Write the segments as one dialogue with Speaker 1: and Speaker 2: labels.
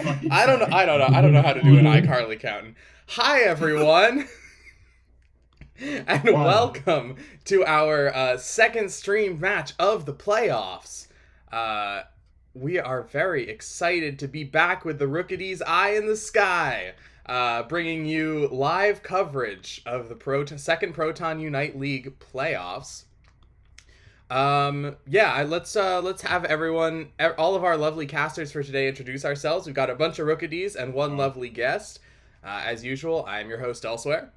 Speaker 1: I don't know. I don't know how to do an iCarly counting. Hi everyone, and welcome to our second stream match of the playoffs. We are very excited to be back with the Rookies Eye in the Sky, bringing you live coverage of the second Proton Unite League playoffs. Let's have everyone, all of our lovely casters for today introduce ourselves. We've got a bunch of Rookies and one lovely guest. As usual, I am your host Elsewhere.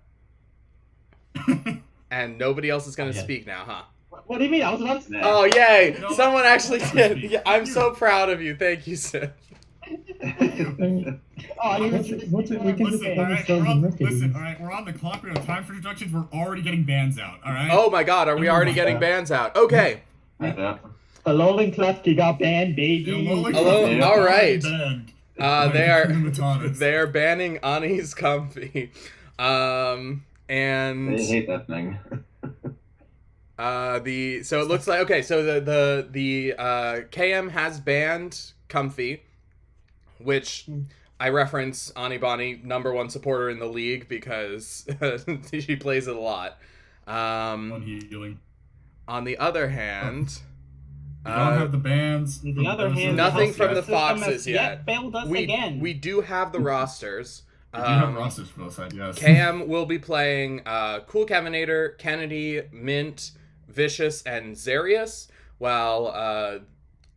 Speaker 1: And nobody else is going to speak now, huh?
Speaker 2: What do you mean? I was about to.
Speaker 1: Oh, yay! No, someone actually did. Yeah, I'm so proud of you. Thank you, Sid.
Speaker 3: We can just listen, all right, we're on the clock. We have time for introductions. We're already getting bands out, all right?
Speaker 1: Oh my god, are we already getting bands out? Okay.
Speaker 2: Hello, Klefki got banned, baby.
Speaker 1: Hello, all right. They are banning Ani's Comfy. And
Speaker 4: I hate that thing.
Speaker 1: So it looks like, okay, so the KM has banned Comfy, which I reference Anibani, #1 supporter in the league, because she plays it a lot.
Speaker 3: On healing.
Speaker 1: On the other hand,
Speaker 3: we don't have the bans.
Speaker 2: On the other hand,
Speaker 1: nothing from the Foxes yet.
Speaker 2: Failed us again.
Speaker 1: We do have the rosters.
Speaker 3: We do have rosters for both sides, yes.
Speaker 1: Cam will be playing Cool Kevinator, Kennedy, Mint, Vicious, and Zarius, while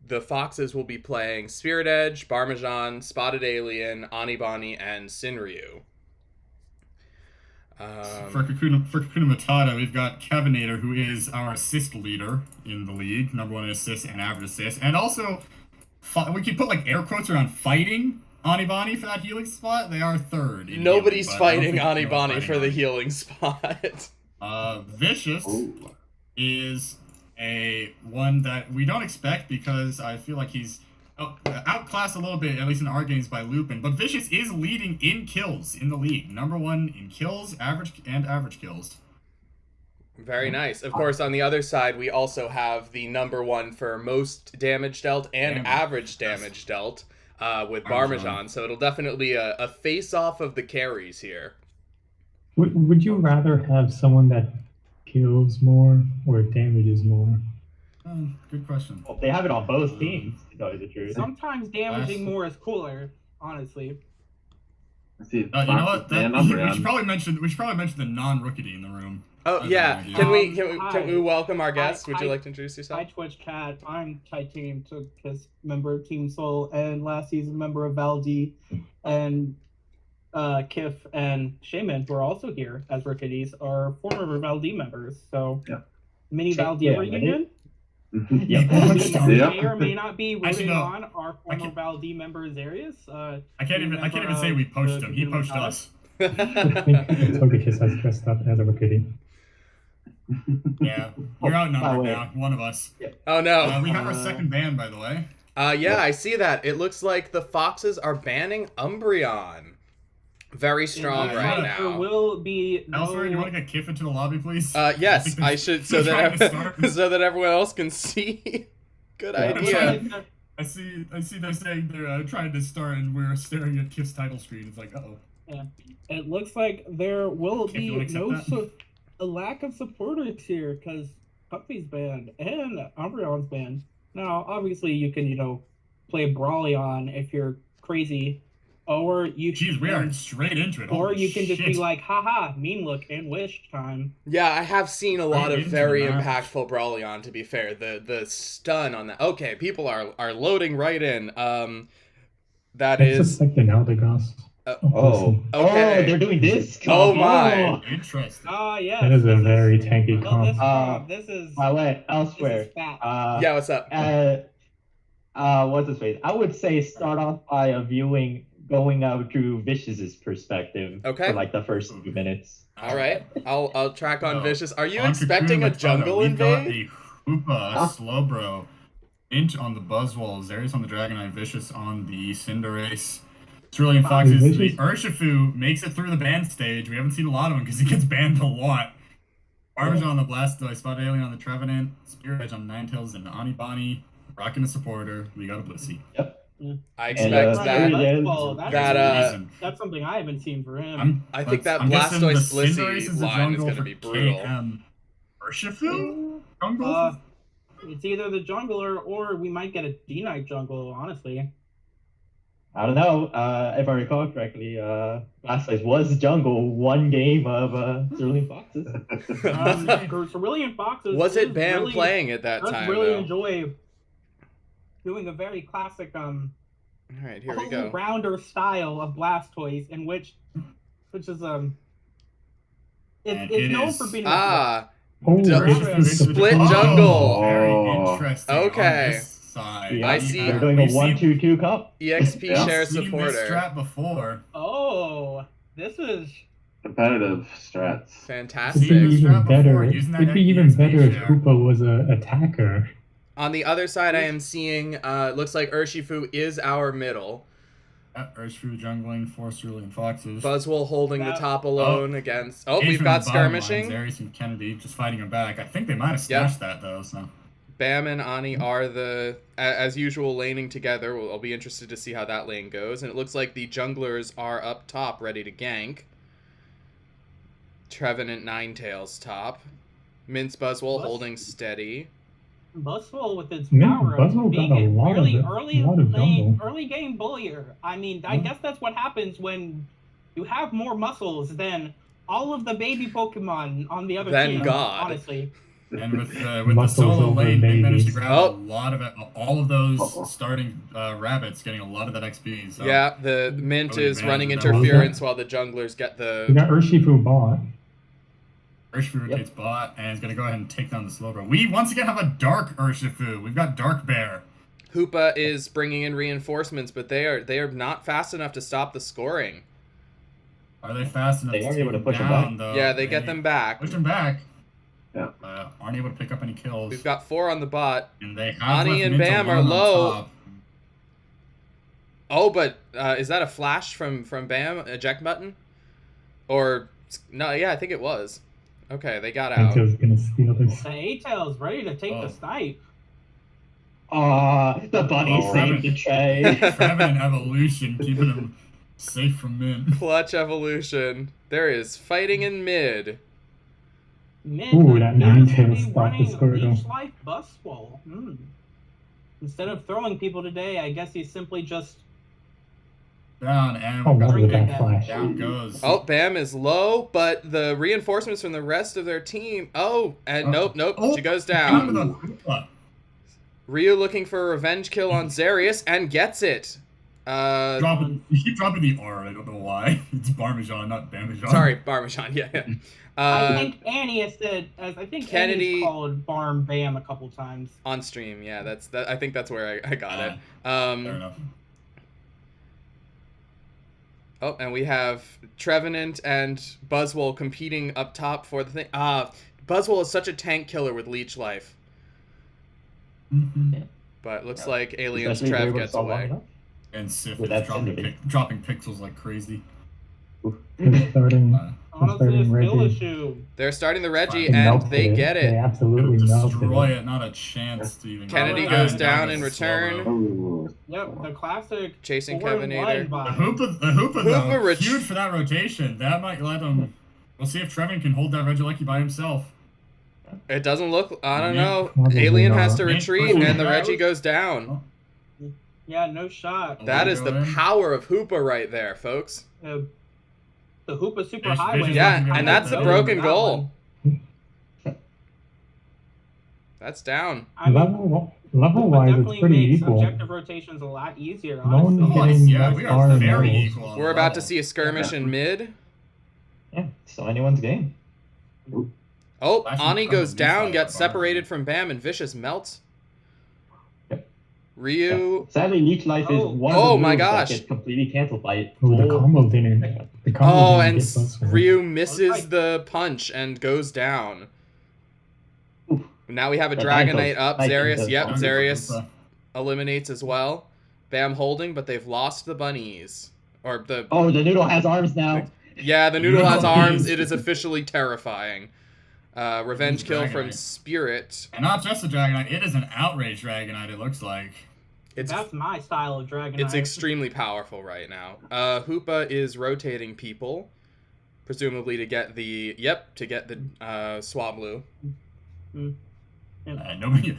Speaker 1: the Foxes will be playing Spirit Edge, Parmesan, Spotted Alien, Anibani, and Sinryu.
Speaker 3: For Kakuna Matata, we've got Kevinator, who is our assist leader in the league, #1 in assists and average assists, and also we could put like air quotes around fighting Anibani for that healing spot. They are third.
Speaker 1: Nobody's fighting Anibani for the healing spot.
Speaker 3: Vicious is one that we don't expect, because I feel like he's outclassed a little bit, at least in our games, by Lupin. But Vicious is leading in kills in the league. #1 in kills, average kills.
Speaker 1: Very nice. Of course, on the other side, we also have the #1 for most damage dealt and average damage dealt with Parmesan. So it'll definitely be a face-off of the carries here.
Speaker 5: Would you rather have someone that kills more or damages more?
Speaker 3: Good question.
Speaker 2: Well, they have it on both teams, to tell you the truth.
Speaker 6: Sometimes damaging more is cooler, honestly.
Speaker 4: See,
Speaker 3: you know what? We should probably mention the non-rookie in the room.
Speaker 1: Oh yeah, can we welcome our guest? Would you like to introduce yourself?
Speaker 6: Hi Twitch chat. I'm Titanium, took his member of Team Soul, and last season member of Valdi, and Kif and Shaman, who are also here as rookies, are former Valdi members. So mini Valdi reunion. May or may not be rooting on our former Valdi member Zarius.
Speaker 3: I can't even say we poached him. He poached us.
Speaker 5: Togekiss has dressed up as a rookie.
Speaker 3: Yeah, we're outnumbered now. One of us.
Speaker 1: Oh no.
Speaker 3: We have our second ban, by the way.
Speaker 1: Yeah, I see that. It looks like the Foxes are banning Umbreon. Very strong right now.
Speaker 6: There will be
Speaker 3: Elsewhere, you want to get Kif into the lobby, please?
Speaker 1: Yes, I should, so that everyone else can see. Good idea.
Speaker 3: I see they're saying they're trying to start, and we're staring at Kif's title screen. It's like, uh-oh.
Speaker 6: Yeah. It looks like there will be a lack of supporters here, because Puppy's banned and Umbreon's banned. Now, obviously, you can, play Brawleon if you're crazy. Or you
Speaker 3: we are straight into it.
Speaker 6: Or you can just be like, haha, mean look and wish time.
Speaker 1: Yeah, I have seen a lot of very impactful Brawleon, to be fair. The stun on that. Okay, people are loading right in. That is
Speaker 5: like the Naldagas.
Speaker 1: Okay.
Speaker 2: They're doing this.
Speaker 1: Oh my.
Speaker 3: Interesting.
Speaker 6: Yeah.
Speaker 5: That is a very tanky comp.
Speaker 6: This is
Speaker 2: Elsewhere.
Speaker 1: Yeah, what's up?
Speaker 2: What's his face? I would say start off by going out through Vicious's perspective for like the first few minutes.
Speaker 1: All right, I'll track on Vicious. Are you expecting a jungle invade?
Speaker 3: We've got the Hoopa, Slowbro, Inch on the Buzzwole, Zarius on the Dragonite, Vicious on the Cinderace, Cerulean Foxes. The Urshifu makes it through the ban stage. We haven't seen a lot of him because he gets banned a lot. Parmesan on the Blastoise, Spot Alien on the Trevenant, Spirit Edge on Ninetales, and Anibani rocking a supporter. We got a Blissey.
Speaker 2: Yep.
Speaker 1: I expect
Speaker 6: that's something I haven't seen for him.
Speaker 1: I think that Blastoise Blissey line is going to be brutal.
Speaker 3: Urshifu?
Speaker 6: It's either the jungler or we might get a D-Knight jungle, honestly.
Speaker 2: I don't know. If I recall correctly, Blastoise was jungle one game of Cerulean Foxes.
Speaker 6: Cerulean Foxes.
Speaker 1: Was it Bam playing at that time?
Speaker 6: I really enjoy doing a very classic
Speaker 1: all right, here we go.
Speaker 6: Rounder style of Blastoise, in which is it's known for being
Speaker 1: split jungle.
Speaker 3: Very interesting.
Speaker 1: Okay.
Speaker 2: Yeah,
Speaker 1: I see.
Speaker 2: They're doing a 1-2-2 cup.
Speaker 1: EXP share supporter.
Speaker 3: Strat before.
Speaker 6: Oh, this is
Speaker 4: competitive strats.
Speaker 1: Fantastic.
Speaker 5: It'd be even better if Hoopa was an attacker.
Speaker 1: On the other side, I am seeing. Looks like Urshifu is our middle.
Speaker 3: Urshifu jungling for Cerulean Foxes.
Speaker 1: Buzzwole holding the top alone against. Oh, we've got skirmishing.
Speaker 3: Zarius and Kennedy just fighting him back. I think they might have smashed that though. So.
Speaker 1: Bam and Ani are as usual, laning together. I'll be interested to see how that lane goes. And it looks like the junglers are up top, ready to gank. Trevenant Ninetales top. Mince Buzzwole holding steady.
Speaker 6: Buzzwole with its power of being an early game bullier. I mean, I guess that's what happens when you have more muscles than all of the baby Pokemon on the other team.
Speaker 1: God.
Speaker 6: Honestly.
Speaker 3: And with the solo lane, they managed to grab a lot of it. All of those starting rabbits getting a lot of that XP. So
Speaker 1: yeah, the Mint is running interference while the junglers get the...
Speaker 5: We got Urshifu bot.
Speaker 3: Urshifu rotates bot and is going to go ahead and take down the Slowbro. We once again have a Dark Urshifu. We've got Dark Bear.
Speaker 1: Hoopa is bringing in reinforcements, but they are not fast enough to stop the scoring.
Speaker 3: Are they fast enough
Speaker 2: to
Speaker 3: take
Speaker 2: able to push
Speaker 3: down,
Speaker 2: them back?
Speaker 3: though?
Speaker 1: Yeah, they get them back.
Speaker 3: Push them back.
Speaker 4: Yeah.
Speaker 3: Aren't able to pick up any kills.
Speaker 1: We've got 4 on the bot.
Speaker 3: And they have
Speaker 1: Ani and Bam are low. Oh, but is that a flash from Bam? Eject button? Or no? Yeah, I think it was. Okay, they got out.
Speaker 5: Gonna steal this.
Speaker 6: The A-Tail's ready to take the snipe.
Speaker 2: The bunny saved the trade.
Speaker 3: Trevenant evolution, keeping him safe from mid.
Speaker 1: Clutch evolution. There is fighting in mid.
Speaker 5: Ooh, that Ninetales stopped the Squirtle.
Speaker 6: Leech Life Buzzwole. Instead of throwing people today, I guess he's simply just
Speaker 3: down and
Speaker 5: down
Speaker 3: goes.
Speaker 1: Oh, Bam is low, but the reinforcements from the rest of their team. Oh, and nope. She goes down. Ryu looking for a revenge kill on Zarius and gets it.
Speaker 3: You keep dropping the R. I don't know why. It's Parmesan, not Parmesan.
Speaker 1: Sorry, Parmesan. Yeah.
Speaker 6: I think Annie has said. I think Kennedy called Barm Bam a couple times
Speaker 1: on stream. Yeah, that's that. I think that's where I got it.
Speaker 3: Fair enough.
Speaker 1: Oh, and we have Trevenant and Buzzwole competing up top for the thing. Buzzwole is such a tank killer with Leech Life. But it looks like Alien's Trev gets away.
Speaker 3: And Sif is dropping pixels like crazy.
Speaker 5: They're starting
Speaker 6: Reggie.
Speaker 1: They're starting the Reggie, and they get it.
Speaker 5: They absolutely
Speaker 3: destroy it. Not a chance to even.
Speaker 1: Kennedy goes down in return.
Speaker 6: Yep, the classic
Speaker 1: chasing Kevenator.
Speaker 3: The Hoopa huge for that rotation. That might let him. We'll see if Trevin can hold that Regieleki by himself.
Speaker 1: It doesn't look. I don't know. Alien has to retreat, and the Reggie goes down.
Speaker 6: Yeah, no shot.
Speaker 1: That is the power of Hoopa right there, folks.
Speaker 6: The Hoopa Super Highway.
Speaker 1: Yeah, and that's a broken goal. That's down.
Speaker 5: Level-wise, it's pretty equal.
Speaker 6: Objective rotations a lot easier, honestly.
Speaker 3: We are very equal.
Speaker 1: We're about to see a skirmish in mid.
Speaker 2: Yeah, so anyone's game.
Speaker 1: Oh, Ani goes down, gets separated from Bam, and Vicious melts. Ryu.
Speaker 2: Yeah. Sadly, Leech Life is one of the moves that gets completely canceled by it.
Speaker 5: The combo didn't.
Speaker 1: And Ryu misses the punch and goes down. Oof. Now we have a Dragonite up. Zarius, Zarius eliminates as well. Bam holding, but they've lost the bunnies. The
Speaker 2: noodle has arms now.
Speaker 1: Yeah, the noodle has arms. It is officially terrifying. Revenge kill from Spirit.
Speaker 3: And not just a Dragonite, it is an Outrage Dragonite, it looks like.
Speaker 6: That's my style of Dragon.
Speaker 1: It's extremely powerful right now. Hoopa is rotating people, presumably to get the Swablu.
Speaker 3: Nobody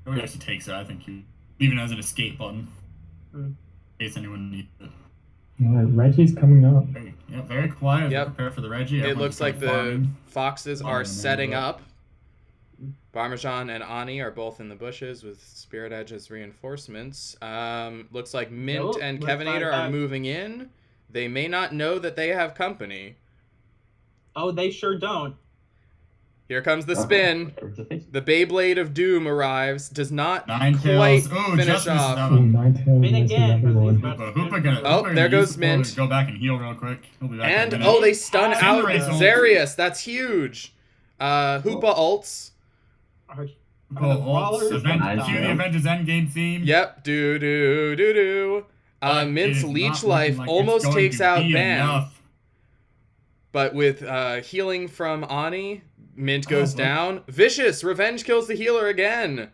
Speaker 3: actually takes it. I think you even as an escape button, in case anyone needs it.
Speaker 5: Reggie's coming up.
Speaker 3: Very quiet. Prepare for the Reggie.
Speaker 1: It looks like the Foxes are setting up.
Speaker 3: up.
Speaker 1: Parmesan and Ani are both in the bushes with Spirit Edge as reinforcements. Looks like Mint and Kevinator are moving in. They may not know that they have company.
Speaker 6: Oh, they sure don't.
Speaker 1: Here comes the spin. The Beyblade of Doom arrives. Does not quite finish off. There goes Mint.
Speaker 3: Go back and heal real quick. He'll be back
Speaker 1: and
Speaker 3: in a minute.
Speaker 1: they stun out Zarius. That's huge. Hoopa ults.
Speaker 3: Cue the Avengers Endgame theme.
Speaker 1: Yep. Do. Mint's leech life almost takes out Ben. But with healing from Ani, Mint goes down. Vicious revenge kills the healer again.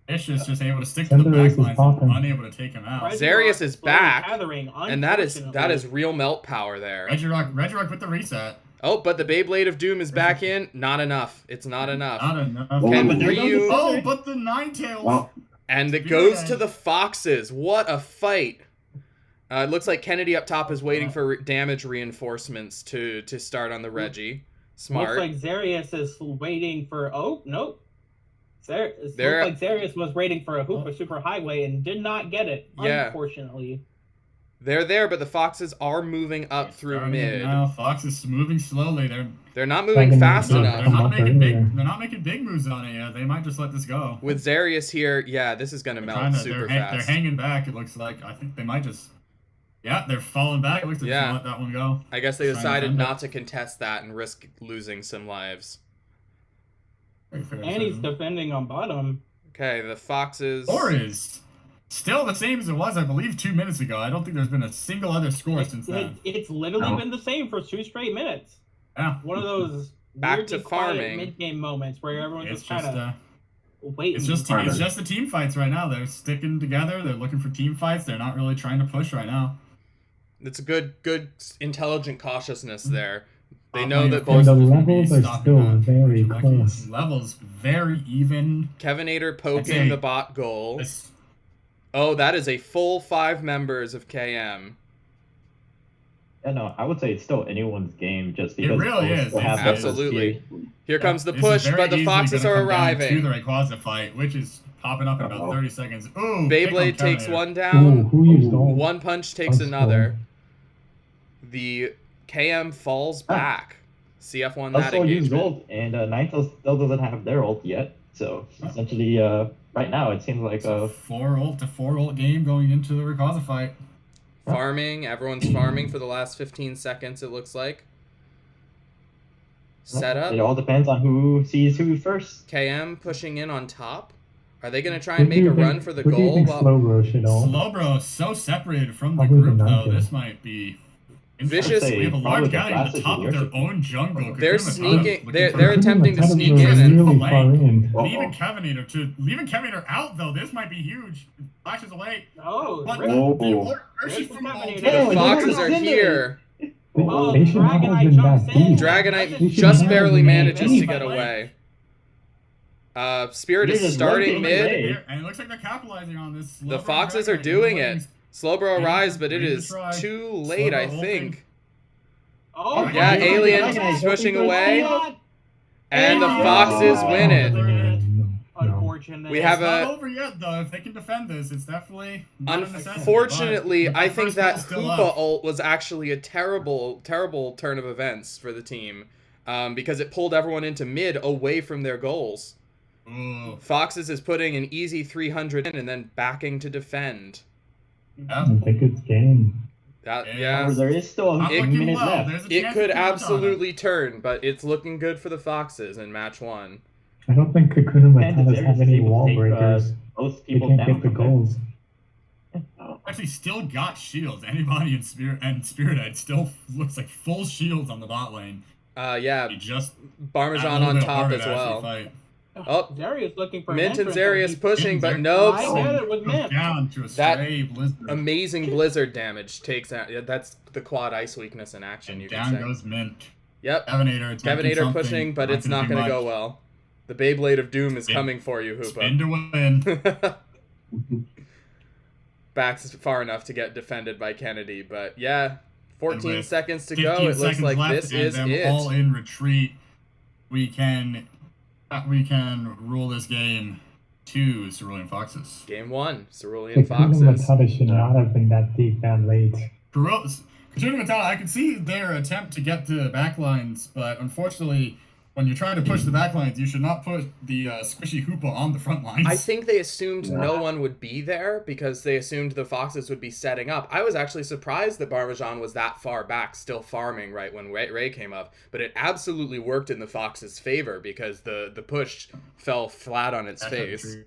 Speaker 3: Vicious just able to stick to the backlines and unable to take him out.
Speaker 1: Zarius is back, and that is real melt power there.
Speaker 3: Regirock with the reset.
Speaker 1: Oh, but the Beyblade of Doom is back in. Not enough. It's not enough.
Speaker 3: Can Ryu... Oh, but the Ninetales.
Speaker 4: Well,
Speaker 1: and it goes to the Foxes. What a fight. It looks like Kennedy up top is waiting for damage reinforcements to start on the Reggie. Smart.
Speaker 6: Looks like Zarius is waiting for... Oh, nope. Looks like Zarius was waiting for a Hoopa Super Highway and did not get it, unfortunately.
Speaker 1: They're there, but the Foxes are moving up through mid.
Speaker 3: Now, Fox is moving slowly.
Speaker 1: They're not moving fast enough.
Speaker 3: They're not making big moves on it yet. They might just let this go.
Speaker 1: With Zarius here, this is going to melt super fast.
Speaker 3: They're hanging back, it looks like. I think they might just... Yeah, they're falling back. It looks like they'll let that one go.
Speaker 1: I guess they decided not to contest that and risk losing some lives.
Speaker 6: And he's defending on bottom.
Speaker 1: Okay, the Foxes...
Speaker 3: Score is still the same as it was, I believe, 2 minutes ago. I don't think there's been a single other score since then.
Speaker 6: It's literally been the same for 2 straight minutes.
Speaker 3: Yeah.
Speaker 6: One of those
Speaker 1: back to farming
Speaker 6: mid-game moments where everyone's just trying to wait.
Speaker 3: It's just the team fights right now. They're sticking together. They're looking for team fights. They're not really trying to push right now.
Speaker 1: It's a good, intelligent cautiousness there. They know that both
Speaker 5: the levels are still very close.
Speaker 3: Levels very even.
Speaker 1: Kevinator poking the bot goal. Oh, that is a full 5 members of KM.
Speaker 2: Yeah, no, I would say it's still anyone's game just because
Speaker 3: it really is.
Speaker 1: Absolutely. Here comes the push, but the Foxes are arriving.
Speaker 3: To the Rayquaza fight, which is popping up in about 30 seconds. Ooh,
Speaker 1: Beyblade takes one down. One punch takes another. The KM falls back. CF won that engagement.
Speaker 2: Gold, and Ninetales still doesn't have their ult yet. So essentially, right now it seems like a 4
Speaker 3: ult game going into the Rayquaza fight.
Speaker 1: Farming. Everyone's farming for the last 15 seconds, it looks like. Set up.
Speaker 2: It all depends on who sees who first.
Speaker 1: KM pushing in on top. Are they going to try and make a run for the goal?
Speaker 5: Slowbro
Speaker 3: so separated from the group, though. This might be...
Speaker 1: Vicious.
Speaker 3: We have a large guy at the top of their own jungle.
Speaker 1: They're sneaking. They're attempting to sneak in.
Speaker 3: Leaving Kevinator out, though. This might be huge. Flashes away.
Speaker 6: Oh,
Speaker 1: the Foxes are here.
Speaker 5: Dragonite
Speaker 1: just barely manages to get away. Spirit is starting mid.
Speaker 3: And it looks like they're capitalizing on this.
Speaker 1: The Foxes are doing it. Slowbro arrives, but it is too late, I think.
Speaker 6: Oh,
Speaker 1: yeah, Alien pushing away. And the Foxes win it.
Speaker 6: Unfortunately.
Speaker 3: It's not over yet, though. If they can defend this, it's definitely not
Speaker 1: unfortunately, I think that Hoopa ult was actually a terrible, terrible turn of events for the team. Because it pulled everyone into mid away from their goals.
Speaker 3: Ooh.
Speaker 1: Foxes is putting an easy 300 in and then backing to defend.
Speaker 5: I think it's game.
Speaker 2: There is still a minute left.
Speaker 1: It could absolutely turn, but it's looking good for the Foxes in match 1.
Speaker 5: I don't think Kakuna Matata have any wall breakers. They can't get the goals.
Speaker 3: Actually, still got shields. Anybody in Spirit Edge still looks like full shields on the bot lane.
Speaker 1: Yeah. Parmesan on top as well. Oh,
Speaker 6: Zarius looking for
Speaker 1: Mint and
Speaker 6: an entrance,
Speaker 1: Zarius pushing, but no.
Speaker 6: I get it with Mint.
Speaker 3: Down to a
Speaker 1: That
Speaker 3: stray blizzard.
Speaker 1: amazing blizzard damage takes out. Yeah, that's the quad ice weakness in action.
Speaker 3: And
Speaker 1: You could
Speaker 3: down
Speaker 1: say.
Speaker 3: goes Mint.
Speaker 1: Yep.
Speaker 3: Kevinator
Speaker 1: pushing, but it's not going to go well. The Beyblade of Doom is coming for you, Hoopa.
Speaker 3: Spin to win.
Speaker 1: Back's far enough to get defended by Kennedy, but yeah, 14 seconds to
Speaker 3: 15
Speaker 1: go. It looks like
Speaker 3: left,
Speaker 1: this is
Speaker 3: them
Speaker 1: it.
Speaker 3: all in retreat. We can rule this game to Cerulean Foxes.
Speaker 1: Game 1, Cerulean Foxes.
Speaker 5: Matata should not have been that deep that late.
Speaker 3: Kakuna Matata, I could see their attempt to get to backlines, but unfortunately, when you're trying to push the backlines, you should not put the squishy Hoopa on the front lines.
Speaker 1: I think they assumed no one would be there because they assumed the Foxes would be setting up. I was actually surprised that Parmesan was that far back, still farming right when Ray came up, but it absolutely worked in the Foxes' favor because the push fell flat on its face.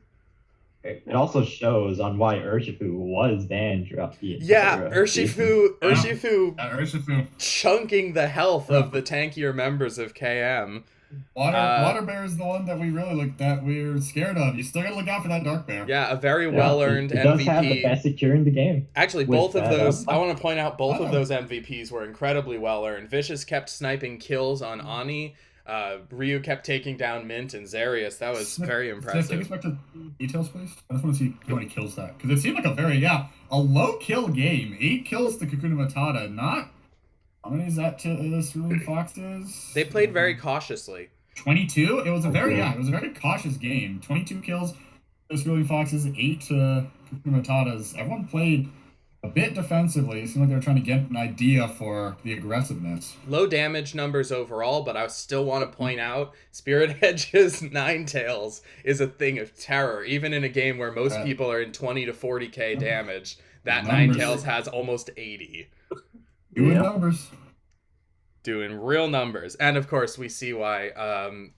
Speaker 2: It also shows on why Urshifu was banned throughout the
Speaker 1: Urshifu
Speaker 3: Urshifu
Speaker 1: chunking the health of the tankier members of KM.
Speaker 3: Water Bear is the one that we're scared of. You still gotta look out for that Dark Bear.
Speaker 1: Yeah, a very well-earned MVP.
Speaker 2: Does have the best secure in the game.
Speaker 1: Actually, both of those, I want to point out, both of those MVPs were incredibly well-earned. Vicious kept sniping kills on Ani. Ryu kept taking down Mint and Zarius. That was very impressive.
Speaker 3: Take us back to details, please. I just want to see how many kills that. Because it seemed like a low kill game. 8 kills to Kakuna Matata. Not... How many is that to Cerulean Foxes?
Speaker 1: They played very cautiously.
Speaker 3: 22? It was a very cautious game. 22 kills to Cerulean Foxes, 8 to Kakuna Matatas. Everyone played a bit defensively. It seemed like they were trying to get an idea for the aggressiveness.
Speaker 1: Low damage numbers overall, but I still want to point out Spirit Edge's Ninetales is a thing of terror. Even in a game where most people are in 20 to 40k damage, that Ninetales has almost 80.
Speaker 3: Doing numbers.
Speaker 1: Doing real numbers. And of course we see why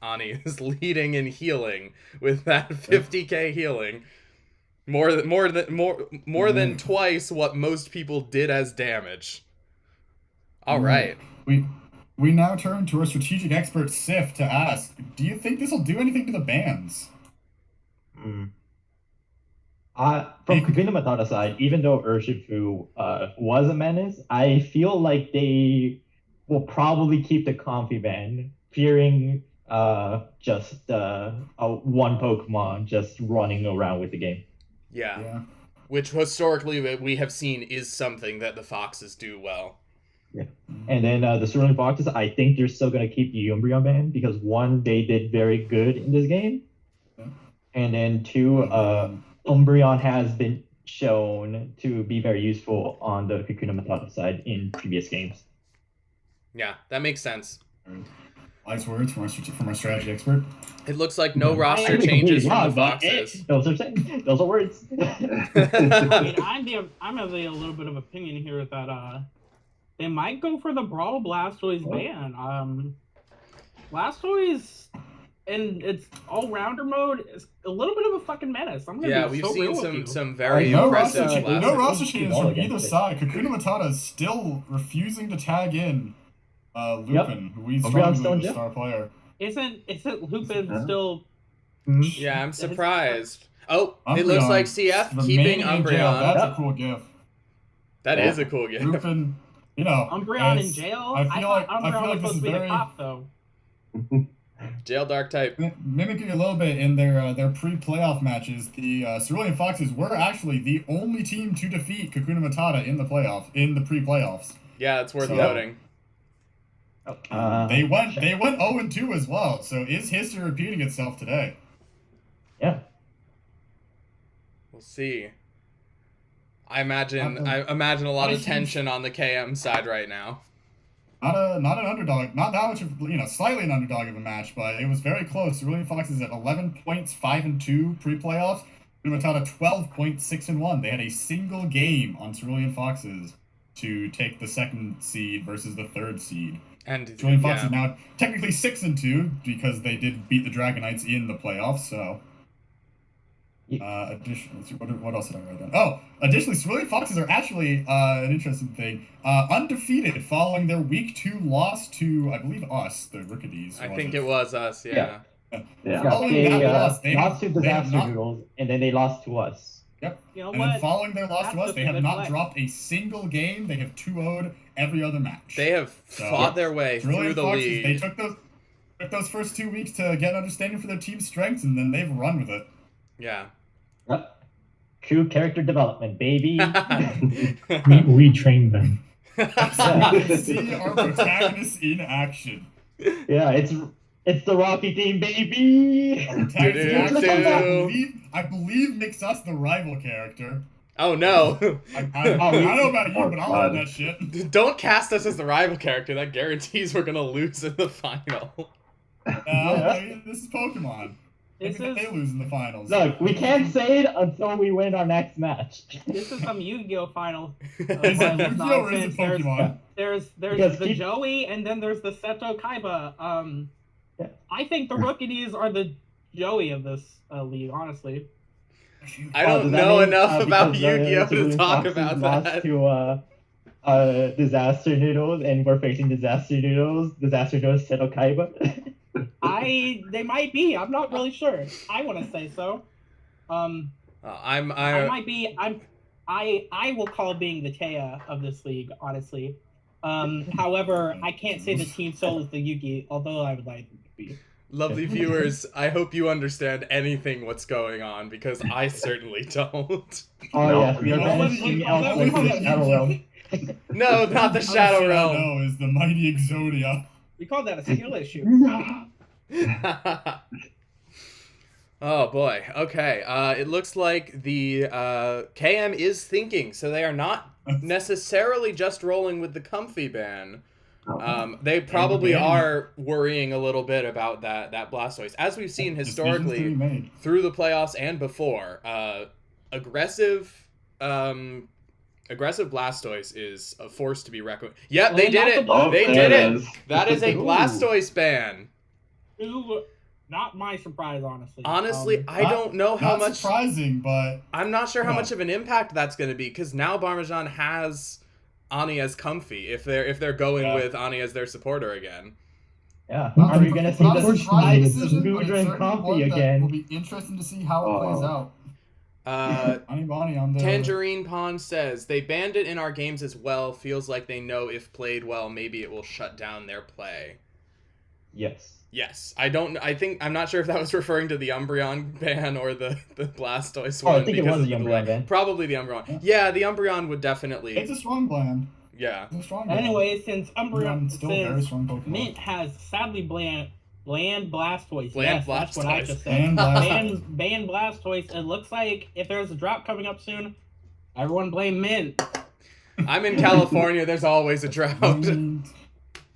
Speaker 1: Ani is leading in healing with that 50k healing. More than twice what most people did as damage. All right.
Speaker 3: We now turn to our strategic expert Sif to ask, do you think this will do anything to the bans?
Speaker 2: From Kakuna Matata side, even though Urshifu was a menace, I feel like they will probably keep the Comfy ban, fearing just one Pokemon just running around with the game.
Speaker 1: Yeah. Which historically we have seen is something that the Foxes do well.
Speaker 2: Yeah. And then the Cerulean Foxes, I think they're still going to keep the Umbreon ban because 1, they did very good in this game. And then 2, Umbreon has been shown to be very useful on the Kakuna Matata side in previous games.
Speaker 1: Yeah, that makes sense.
Speaker 3: Wise words from our strategy expert.
Speaker 1: It looks like no roster changes from the Foxes.
Speaker 2: Those are words.
Speaker 6: I mean, I'm of a little bit of opinion here that they might go for the Brawl Blastoise ban. Blastoise in its all-rounder mode is a little bit of a fucking menace.
Speaker 1: We've seen some very impressive Blastoise.
Speaker 3: No roster changes from either side. Kakuna Matata is still refusing to tag in Lupin, who we strongly believe is a star player.
Speaker 6: Isn't Lupin still...
Speaker 1: Yeah, I'm surprised. Oh, Umbreon, it looks like CF keeping Umbreon.
Speaker 3: That's a cool gif.
Speaker 1: That is a cool gif.
Speaker 3: Lupin,
Speaker 6: Umbreon in jail?
Speaker 3: I feel like
Speaker 6: Umbreon was
Speaker 3: this
Speaker 6: supposed
Speaker 3: is
Speaker 6: to be
Speaker 3: very...
Speaker 6: the top, though.
Speaker 1: Jail Dark type.
Speaker 3: Mimicking a little bit in their pre-playoff matches, the Cerulean Foxes were actually the only team to defeat Kakuna Matata in the pre-playoffs.
Speaker 1: Yeah, it's worth noting.
Speaker 3: They went 0-2 as well. So is history repeating itself today?
Speaker 2: Yeah.
Speaker 1: We'll see. I imagine a lot of tension on the KM side right now.
Speaker 3: Not an underdog, not that much of slightly an underdog of a match, but it was very close. Cerulean Foxes at 11 points, 5-2 pre-playoffs. Matata 12 points, 6-1. They had a single game on Cerulean Foxes to take the 2nd seed versus the 3rd seed.
Speaker 1: And
Speaker 3: Cerulean Foxes now technically 6-2 because they did beat the Dragonites in the playoffs. So. What else did I write down? Oh, additionally, Cerulean Foxes are actually an interesting thing. Undefeated following their Week 2 loss to, I believe, us, the Ricketies.
Speaker 1: I think it was us, yeah.
Speaker 4: Yeah.
Speaker 3: Following
Speaker 2: They
Speaker 3: that loss,
Speaker 2: lost to
Speaker 3: they have
Speaker 2: Disaster
Speaker 3: not.
Speaker 2: Noodles, and then they lost to us.
Speaker 3: Yep.
Speaker 6: You know
Speaker 3: And then
Speaker 6: what?
Speaker 3: following their loss
Speaker 6: That's
Speaker 3: to us,
Speaker 6: just
Speaker 3: they
Speaker 6: a
Speaker 3: have
Speaker 6: good
Speaker 3: not
Speaker 6: play.
Speaker 3: dropped a single game. They have 2-0'd every other match.
Speaker 1: They have
Speaker 3: So,
Speaker 1: fought their way
Speaker 3: Cerulean
Speaker 1: through the
Speaker 3: Foxes,
Speaker 1: league.
Speaker 3: They took those first 2 weeks to get an understanding for their team's strengths, and then they've run with it.
Speaker 1: Yeah.
Speaker 2: Yep. True character development, baby.
Speaker 5: We trained them.
Speaker 3: So we can see our protagonists in action.
Speaker 2: Yeah, it's the Rocky team, baby.
Speaker 3: Our protagonist in
Speaker 1: Do-do-do.
Speaker 3: action, I believe makes us the rival character.
Speaker 1: Oh no.
Speaker 3: I don't know about you,
Speaker 4: Oh,
Speaker 3: but I'll
Speaker 4: God.
Speaker 3: own that shit.
Speaker 1: Don't cast us as the rival character. That guarantees we're gonna lose in the final.
Speaker 3: This is Pokemon.
Speaker 6: This
Speaker 3: Maybe
Speaker 6: is
Speaker 3: they lose in the finals.
Speaker 2: Look, we can't say it until we win our next match.
Speaker 6: this is some Yu-Gi-Oh final.
Speaker 3: Is it Yu-Gi-Oh or is it Pokemon?
Speaker 6: There's
Speaker 2: Because
Speaker 6: the
Speaker 2: keep-
Speaker 6: Joey and then there's the Seto Kaiba.
Speaker 2: Yeah.
Speaker 6: I think the Rookies are the Joey of this league, honestly.
Speaker 1: I
Speaker 2: Oh,
Speaker 1: don't
Speaker 2: does that
Speaker 1: know
Speaker 2: mean,
Speaker 1: enough about
Speaker 2: because,
Speaker 1: Yu-Gi-Oh to
Speaker 2: Cerulean
Speaker 1: talk
Speaker 2: Foxes
Speaker 1: about
Speaker 2: lost
Speaker 1: that.
Speaker 2: to Disaster Noodles, and we're facing Disaster Noodles. Disaster Noodles Seto Kaiba.
Speaker 6: They might be. I'm not really sure. I want to say so. I might be. I will call being the Taya of this league, honestly. However, I can't say the Team Soul is the Yugi, although I would like it to be.
Speaker 1: Lovely viewers, I hope you understand anything what's going on because I certainly don't.
Speaker 2: Oh
Speaker 4: No,
Speaker 2: yes, we are
Speaker 3: no,
Speaker 2: banishing
Speaker 6: we-
Speaker 2: elsewhere
Speaker 6: we-
Speaker 2: to the Shadow Realm.
Speaker 1: No, not the Shadow Realm.
Speaker 3: No, is the mighty Exodia.
Speaker 6: We call that a skill issue.
Speaker 1: Oh boy. Okay. It looks like the KM is thinking, so they are not necessarily just rolling with the comfy ban. They probably
Speaker 3: banning
Speaker 1: are worrying a little bit about that Blastoise, as we've seen
Speaker 3: Decisions to be
Speaker 1: historically
Speaker 3: made.
Speaker 1: through the playoffs and before. Aggressive Blastoise is a force to be reckoned with. Yep,
Speaker 6: Well,
Speaker 1: they did
Speaker 6: not
Speaker 1: it.
Speaker 6: the Blastoise.
Speaker 1: They
Speaker 4: there
Speaker 1: did
Speaker 4: it
Speaker 1: it.
Speaker 4: is.
Speaker 1: That is a
Speaker 2: Ooh.
Speaker 1: Blastoise ban.
Speaker 6: Not my surprise, honestly.
Speaker 1: Honestly, I don't know how
Speaker 3: Not
Speaker 1: much.
Speaker 3: surprising, but
Speaker 1: I'm not sure how
Speaker 3: Yeah.
Speaker 1: much of an impact that's going to be because now Parmesan has Ani as comfy if they're going
Speaker 3: Yeah.
Speaker 1: with Ani as their supporter again.
Speaker 2: Yeah.
Speaker 5: Not
Speaker 2: Are we gonna see
Speaker 3: not
Speaker 2: the
Speaker 3: a surprising decision, but
Speaker 2: Gudra
Speaker 3: it's
Speaker 2: and
Speaker 3: certainly
Speaker 2: Comfy
Speaker 3: one that will
Speaker 2: again?
Speaker 3: be interesting to see how it plays out. Anibani on the
Speaker 1: Tangerine Pond says they banned it in our games as well. Feels like they know if played well, maybe it will shut down their play.
Speaker 2: Yes.
Speaker 1: Yes, I'm not sure if that was referring to the Umbreon ban or the Blastoise
Speaker 2: Oh,
Speaker 1: one.
Speaker 2: I think it
Speaker 1: because
Speaker 2: was
Speaker 1: of
Speaker 2: the
Speaker 1: delay.
Speaker 2: Umbreon ban.
Speaker 1: Probably the Umbreon. Yeah, the Umbreon would definitely.
Speaker 3: It's a strong blend.
Speaker 1: Yeah.
Speaker 3: It's a strong blend.
Speaker 6: Anyway, since Umbreon
Speaker 3: Still very
Speaker 6: says
Speaker 3: strong Pokemon.
Speaker 6: Mint has sadly bland Blastoise.
Speaker 1: Bland
Speaker 6: Yes, that's what I
Speaker 1: Blastoise.
Speaker 6: just said.
Speaker 3: Banned Blastoise.
Speaker 6: Ban Blastoise. It looks like if there's a drop coming up soon, everyone blame Mint.
Speaker 1: I'm in California. There's always a drought.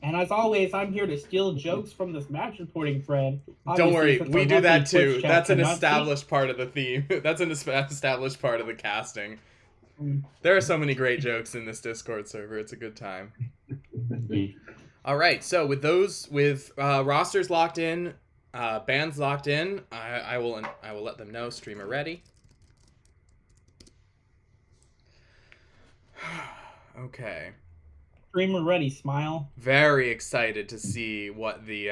Speaker 6: And as always, I'm here to steal jokes from this match reporting thread.
Speaker 1: Don't worry,
Speaker 6: Obviously, since
Speaker 1: we
Speaker 6: our
Speaker 1: do that
Speaker 6: monthly
Speaker 1: too.
Speaker 6: Twitch chat
Speaker 1: That's an
Speaker 6: cannot see-
Speaker 1: established part of the theme. That's an established part of the casting.
Speaker 6: Mm.
Speaker 1: There are so many great jokes in this Discord server. It's a good time. All right, so with rosters locked in, bands locked in, I will let them know. Streamer ready. Okay.
Speaker 6: Streamer ready, smile.
Speaker 1: Very excited to see what the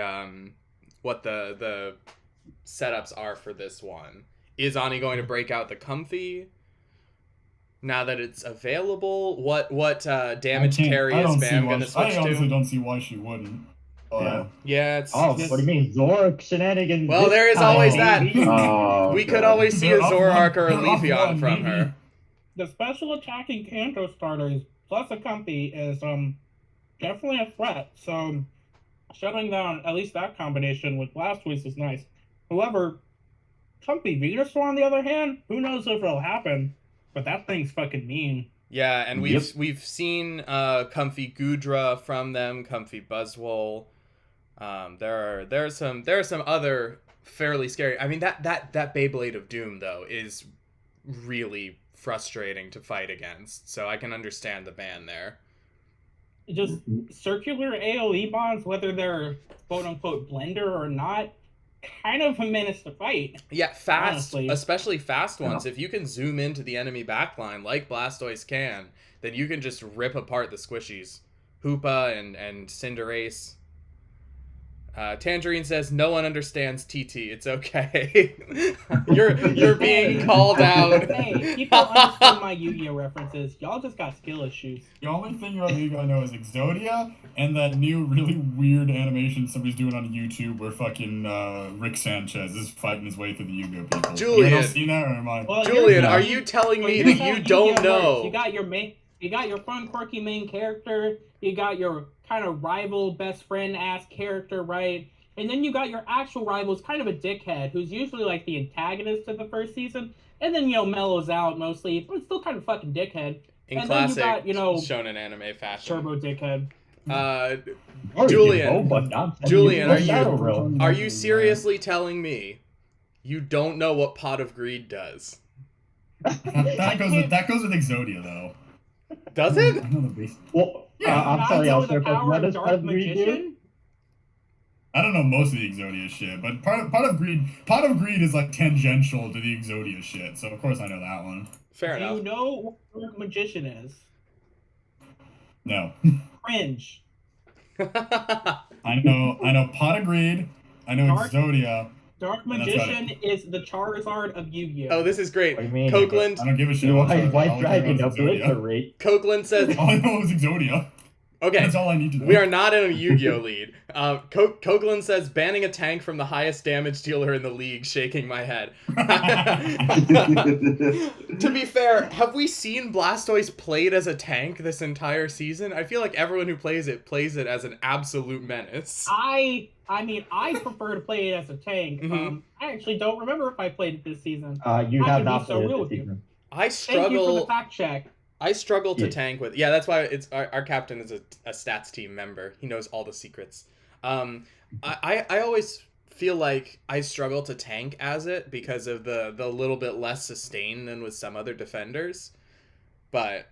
Speaker 1: setups are for this one. Is Ani going to break out the comfy now that it's available? What damage carry is Bam going to switch
Speaker 3: I honestly
Speaker 1: to?
Speaker 3: don't see why she wouldn't.
Speaker 1: Yeah, it's
Speaker 2: Oh, what do you mean? Zork shenanigans.
Speaker 1: Well,
Speaker 2: this
Speaker 1: there is
Speaker 2: time,
Speaker 1: always that.
Speaker 2: baby.
Speaker 4: Oh,
Speaker 1: we could
Speaker 4: God.
Speaker 1: always see a
Speaker 3: They're up
Speaker 1: Zoroark or a
Speaker 3: one- they're up
Speaker 1: Leafeon
Speaker 3: one,
Speaker 1: from
Speaker 3: maybe.
Speaker 1: her.
Speaker 6: The special attacking Kanto starters plus a Comfy is definitely a threat. So shutting down at least that combination with Blastoise is nice. However, Comfy Venusaur on the other hand, who knows if it'll happen? But that thing's fucking mean.
Speaker 1: Yeah, and we've seen Comfy Gudra from them, Comfy Buzzwole. There are some other fairly scary. I mean that Beyblade of Doom though is really frustrating to fight against. So I can understand the ban there.
Speaker 6: Just circular AoE bonds, whether they're quote unquote blender or not, kind of a menace to fight.
Speaker 1: Yeah, fast,
Speaker 6: Honestly.
Speaker 1: especially fast ones. If you can zoom into the enemy backline like Blastoise can, then you can just rip apart the squishies. Hoopa and Cinderace. Tangerine says no one understands TT. It's okay. you're being called out.
Speaker 6: Hey, people understand my Yu-Gi-Oh references. Y'all just got skill issues.
Speaker 3: The only thing about Yu-Gi-Oh I know is Exodia and that new really weird animation somebody's doing on YouTube where fucking Rick Sanchez is fighting his way through the Yu-Gi-Oh people.
Speaker 1: Julian.
Speaker 3: You ever seen that, or am I?
Speaker 6: Well,
Speaker 1: Julian, are you telling me that you don't know?
Speaker 6: You got your fun, quirky main character. You got your kind of rival, best friend ass character, right? And then you got your actual rival, who's kind of a dickhead, who's usually like the antagonist of the first season, and then mellows out mostly, but still kind of fucking dickhead.
Speaker 1: In
Speaker 6: and
Speaker 1: classic
Speaker 6: then you got,
Speaker 1: shonen anime fashion.
Speaker 6: Turbo dickhead.
Speaker 1: Julian, are you seriously telling me you don't know what Pot of Greed does?
Speaker 3: that goes with Exodia though.
Speaker 1: Does it?
Speaker 2: Well, I'm sorry, I'll start. What does Pot of Greed do?
Speaker 3: I don't know most of the Exodia shit, but Pot of Greed is like tangential to the Exodia shit, so of course I know that one.
Speaker 1: Fair enough.
Speaker 6: Do you know what Dark Magician is?
Speaker 3: No.
Speaker 6: Cringe.
Speaker 3: I know Pot of Greed. I know Exodia.
Speaker 6: Dark Magician is the Charizard of Yu-Gi-Oh.
Speaker 1: Oh, this is great.
Speaker 2: What do you mean?
Speaker 1: Copeland.
Speaker 3: I don't give a shit.
Speaker 2: White Dragon, no Blitzer rate.
Speaker 1: Copeland says.
Speaker 3: All I know is Exodia.
Speaker 1: Okay,
Speaker 3: that's all I need to know.
Speaker 1: We are not in a Yu-Gi-Oh lead. Copeland says banning a tank from the highest damage dealer in the league, shaking my head. To be fair, have we seen Blastoise played as a tank this entire season? I feel like everyone who plays it as an absolute menace.
Speaker 6: I mean, I prefer to play it as a tank.
Speaker 1: Mm-hmm.
Speaker 6: I actually don't remember if I played it this season.
Speaker 2: You have not played it this season.
Speaker 1: I struggle.
Speaker 6: Thank you for the fact check.
Speaker 1: I struggle to tank with. Yeah, that's why it's our captain is a stats team member. He knows all the secrets. I always feel like I struggle to tank as it because of the little bit less sustain than with some other defenders. But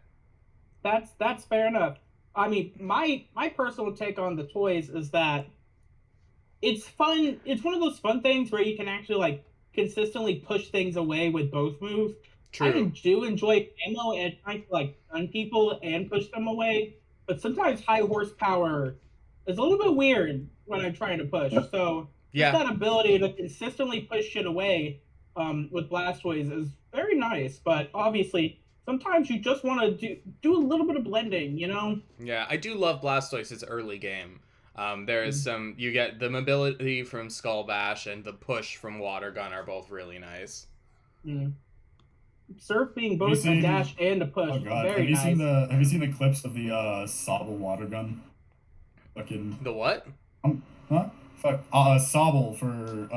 Speaker 6: that's fair enough. I mean, my personal take on the toys is that it's fun. It's one of those fun things where you can actually like consistently push things away with both moves.
Speaker 1: True.
Speaker 6: I do enjoy ammo and trying to like stun people and push them away, but sometimes high horsepower is a little bit weird when I'm trying to push. So that ability to consistently push shit away with Blastoise is very nice, but obviously sometimes you just want to do a little bit of blending, you know?
Speaker 1: Yeah, I do love Blastoise's early game. There is you get the mobility from Skull Bash and the push from Water Gun are both really nice.
Speaker 6: Surf being both a dash and a push.
Speaker 3: Oh god,
Speaker 6: very nice.
Speaker 3: Have you seen the clips of the Sobble Water Gun? Fucking
Speaker 1: the what?
Speaker 3: Huh? Fuck. Sobble for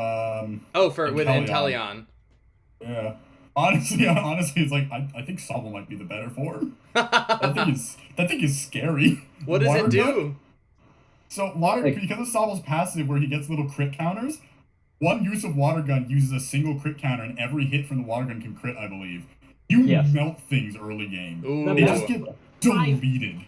Speaker 1: with Inteleon.
Speaker 3: Yeah. Honestly, it's like I think Sobble might be the better form. that thing is scary.
Speaker 1: What does it do?
Speaker 3: Gun? So because of Sobble's passive where he gets little crit counters, one use of Water Gun uses a single crit counter, and every hit from the Water Gun can crit, I believe. You melt things early game.
Speaker 1: Ooh.
Speaker 3: They just get deleted.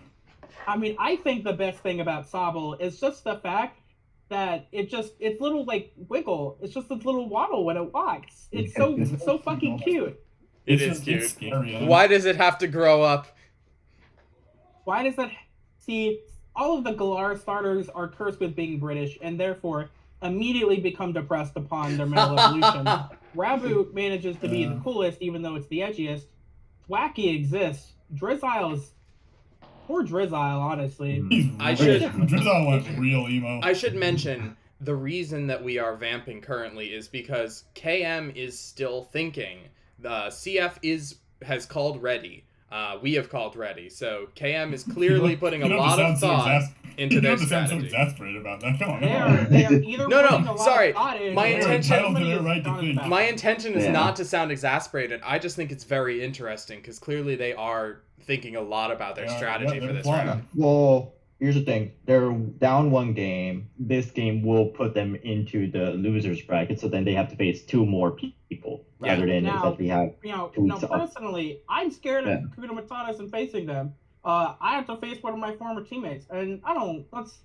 Speaker 6: I mean, I think the best thing about Sobble is just the fact that it's little like wiggle. It's just this little waddle when it walks. It's so fucking cute.
Speaker 1: It is cute.
Speaker 3: It's scary.
Speaker 1: Why does it have to grow up?
Speaker 6: Why does that? See, all of the Galar starters are cursed with being British, and therefore immediately become depressed upon their mental evolution. Rabu manages to be the coolest, even though it's the edgiest. Wacky exists. Drizzyle's poor Drizzyle, honestly.
Speaker 3: Drizzyle went real emo.
Speaker 1: I should mention the reason that we are vamping currently is because KM is still thinking. The CF has called ready. We have called ready. So KM is clearly putting a lot of thought into their strategy.
Speaker 3: You don't sound so exasperated about that. Come on.
Speaker 6: They are either
Speaker 1: no, sorry.
Speaker 6: My
Speaker 1: intention is not to sound exasperated. I just think it's very interesting because clearly they are thinking a lot about their strategy for this round.
Speaker 2: Well, here's the thing. They're down one game. This game will put them into the losers bracket, so then they have to face two more people rather than that we have.
Speaker 6: Personally, I'm scared of Kakuna Matata and facing them. I have to face one of my former teammates, and I don't. That's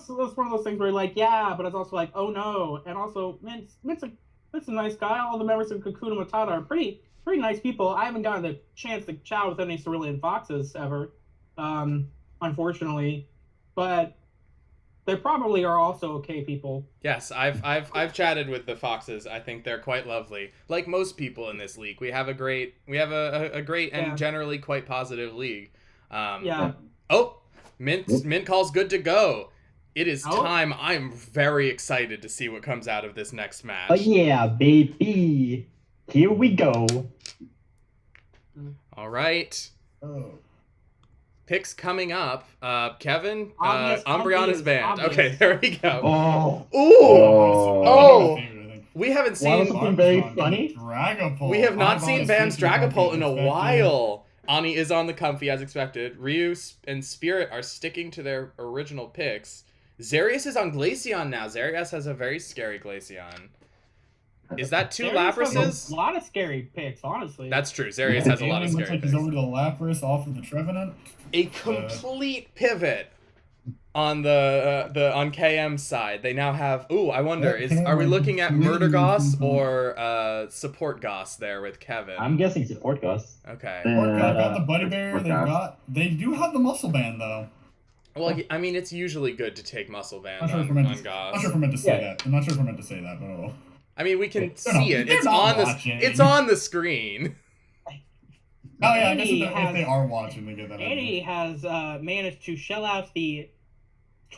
Speaker 6: one of those things where you're like, yeah, but it's also like, oh no, and also, man, it's a nice guy. All the members of Kakuna Matata are pretty nice people. I haven't gotten the chance to chat with any Cerulean Foxes ever, unfortunately, but They probably are also okay people.
Speaker 1: Yes, I've chatted with the Foxes. I think they're quite lovely. Like most people in this league, we have a great great and
Speaker 6: Yeah.
Speaker 1: generally quite positive league.
Speaker 6: Yeah.
Speaker 1: Oh, Mint calls good to go. It is
Speaker 6: Oh.
Speaker 1: time. I'm very excited to see what comes out of this next match.
Speaker 2: Oh yeah, baby. Here we go.
Speaker 1: All right.
Speaker 3: Oh.
Speaker 1: Picks coming up. Kevin,
Speaker 6: Obvious,
Speaker 1: Umbreon is
Speaker 6: obvious,
Speaker 1: banned.
Speaker 6: obvious.
Speaker 1: Okay, there we go.
Speaker 2: Oh.
Speaker 1: Ooh!
Speaker 4: Oh.
Speaker 1: We haven't
Speaker 2: Why was
Speaker 1: seen...
Speaker 2: something very funny?
Speaker 3: Dragapult.
Speaker 1: We have not seen Bam's Dragapult in a
Speaker 3: expected.
Speaker 1: while. Ani is on the comfy as expected. Ryu and Spirit are sticking to their original picks. Zarius is on Glaceon now. Zarius has a very scary Glaceon. Is that two
Speaker 6: Darius has
Speaker 1: Laprases?
Speaker 6: a lot of scary picks, honestly.
Speaker 1: That's true. Zarius has a lot of
Speaker 3: Looks
Speaker 1: scary
Speaker 3: like he's
Speaker 1: picks.
Speaker 3: over to the Lapras off of the Trevenant.
Speaker 1: A complete pivot on the on KM's side. They now have... Ooh, I wonder, are we looking at Murder Goss or Support Goss there with Kevin?
Speaker 2: I'm guessing support Gus.
Speaker 1: Okay.
Speaker 3: Got the Buddy Bear.
Speaker 4: Support
Speaker 3: They do have the Muscle Band though.
Speaker 1: Well, I mean, it's usually good to take Muscle Band
Speaker 3: I'm not sure if
Speaker 1: on
Speaker 3: we're meant to.
Speaker 1: Goss.
Speaker 3: I'm not sure if we're meant to say
Speaker 2: Yeah.
Speaker 3: that. I'm not sure if we're meant to say that, but oh.
Speaker 1: I mean, we can
Speaker 3: They're
Speaker 1: see
Speaker 3: not-
Speaker 1: it.
Speaker 3: they're
Speaker 1: It's
Speaker 3: not
Speaker 1: on the
Speaker 3: watching.
Speaker 1: it's on the screen.
Speaker 3: Oh yeah, I guess
Speaker 6: Andy
Speaker 3: if they are watching, they get that.
Speaker 6: Andy has managed to shell out the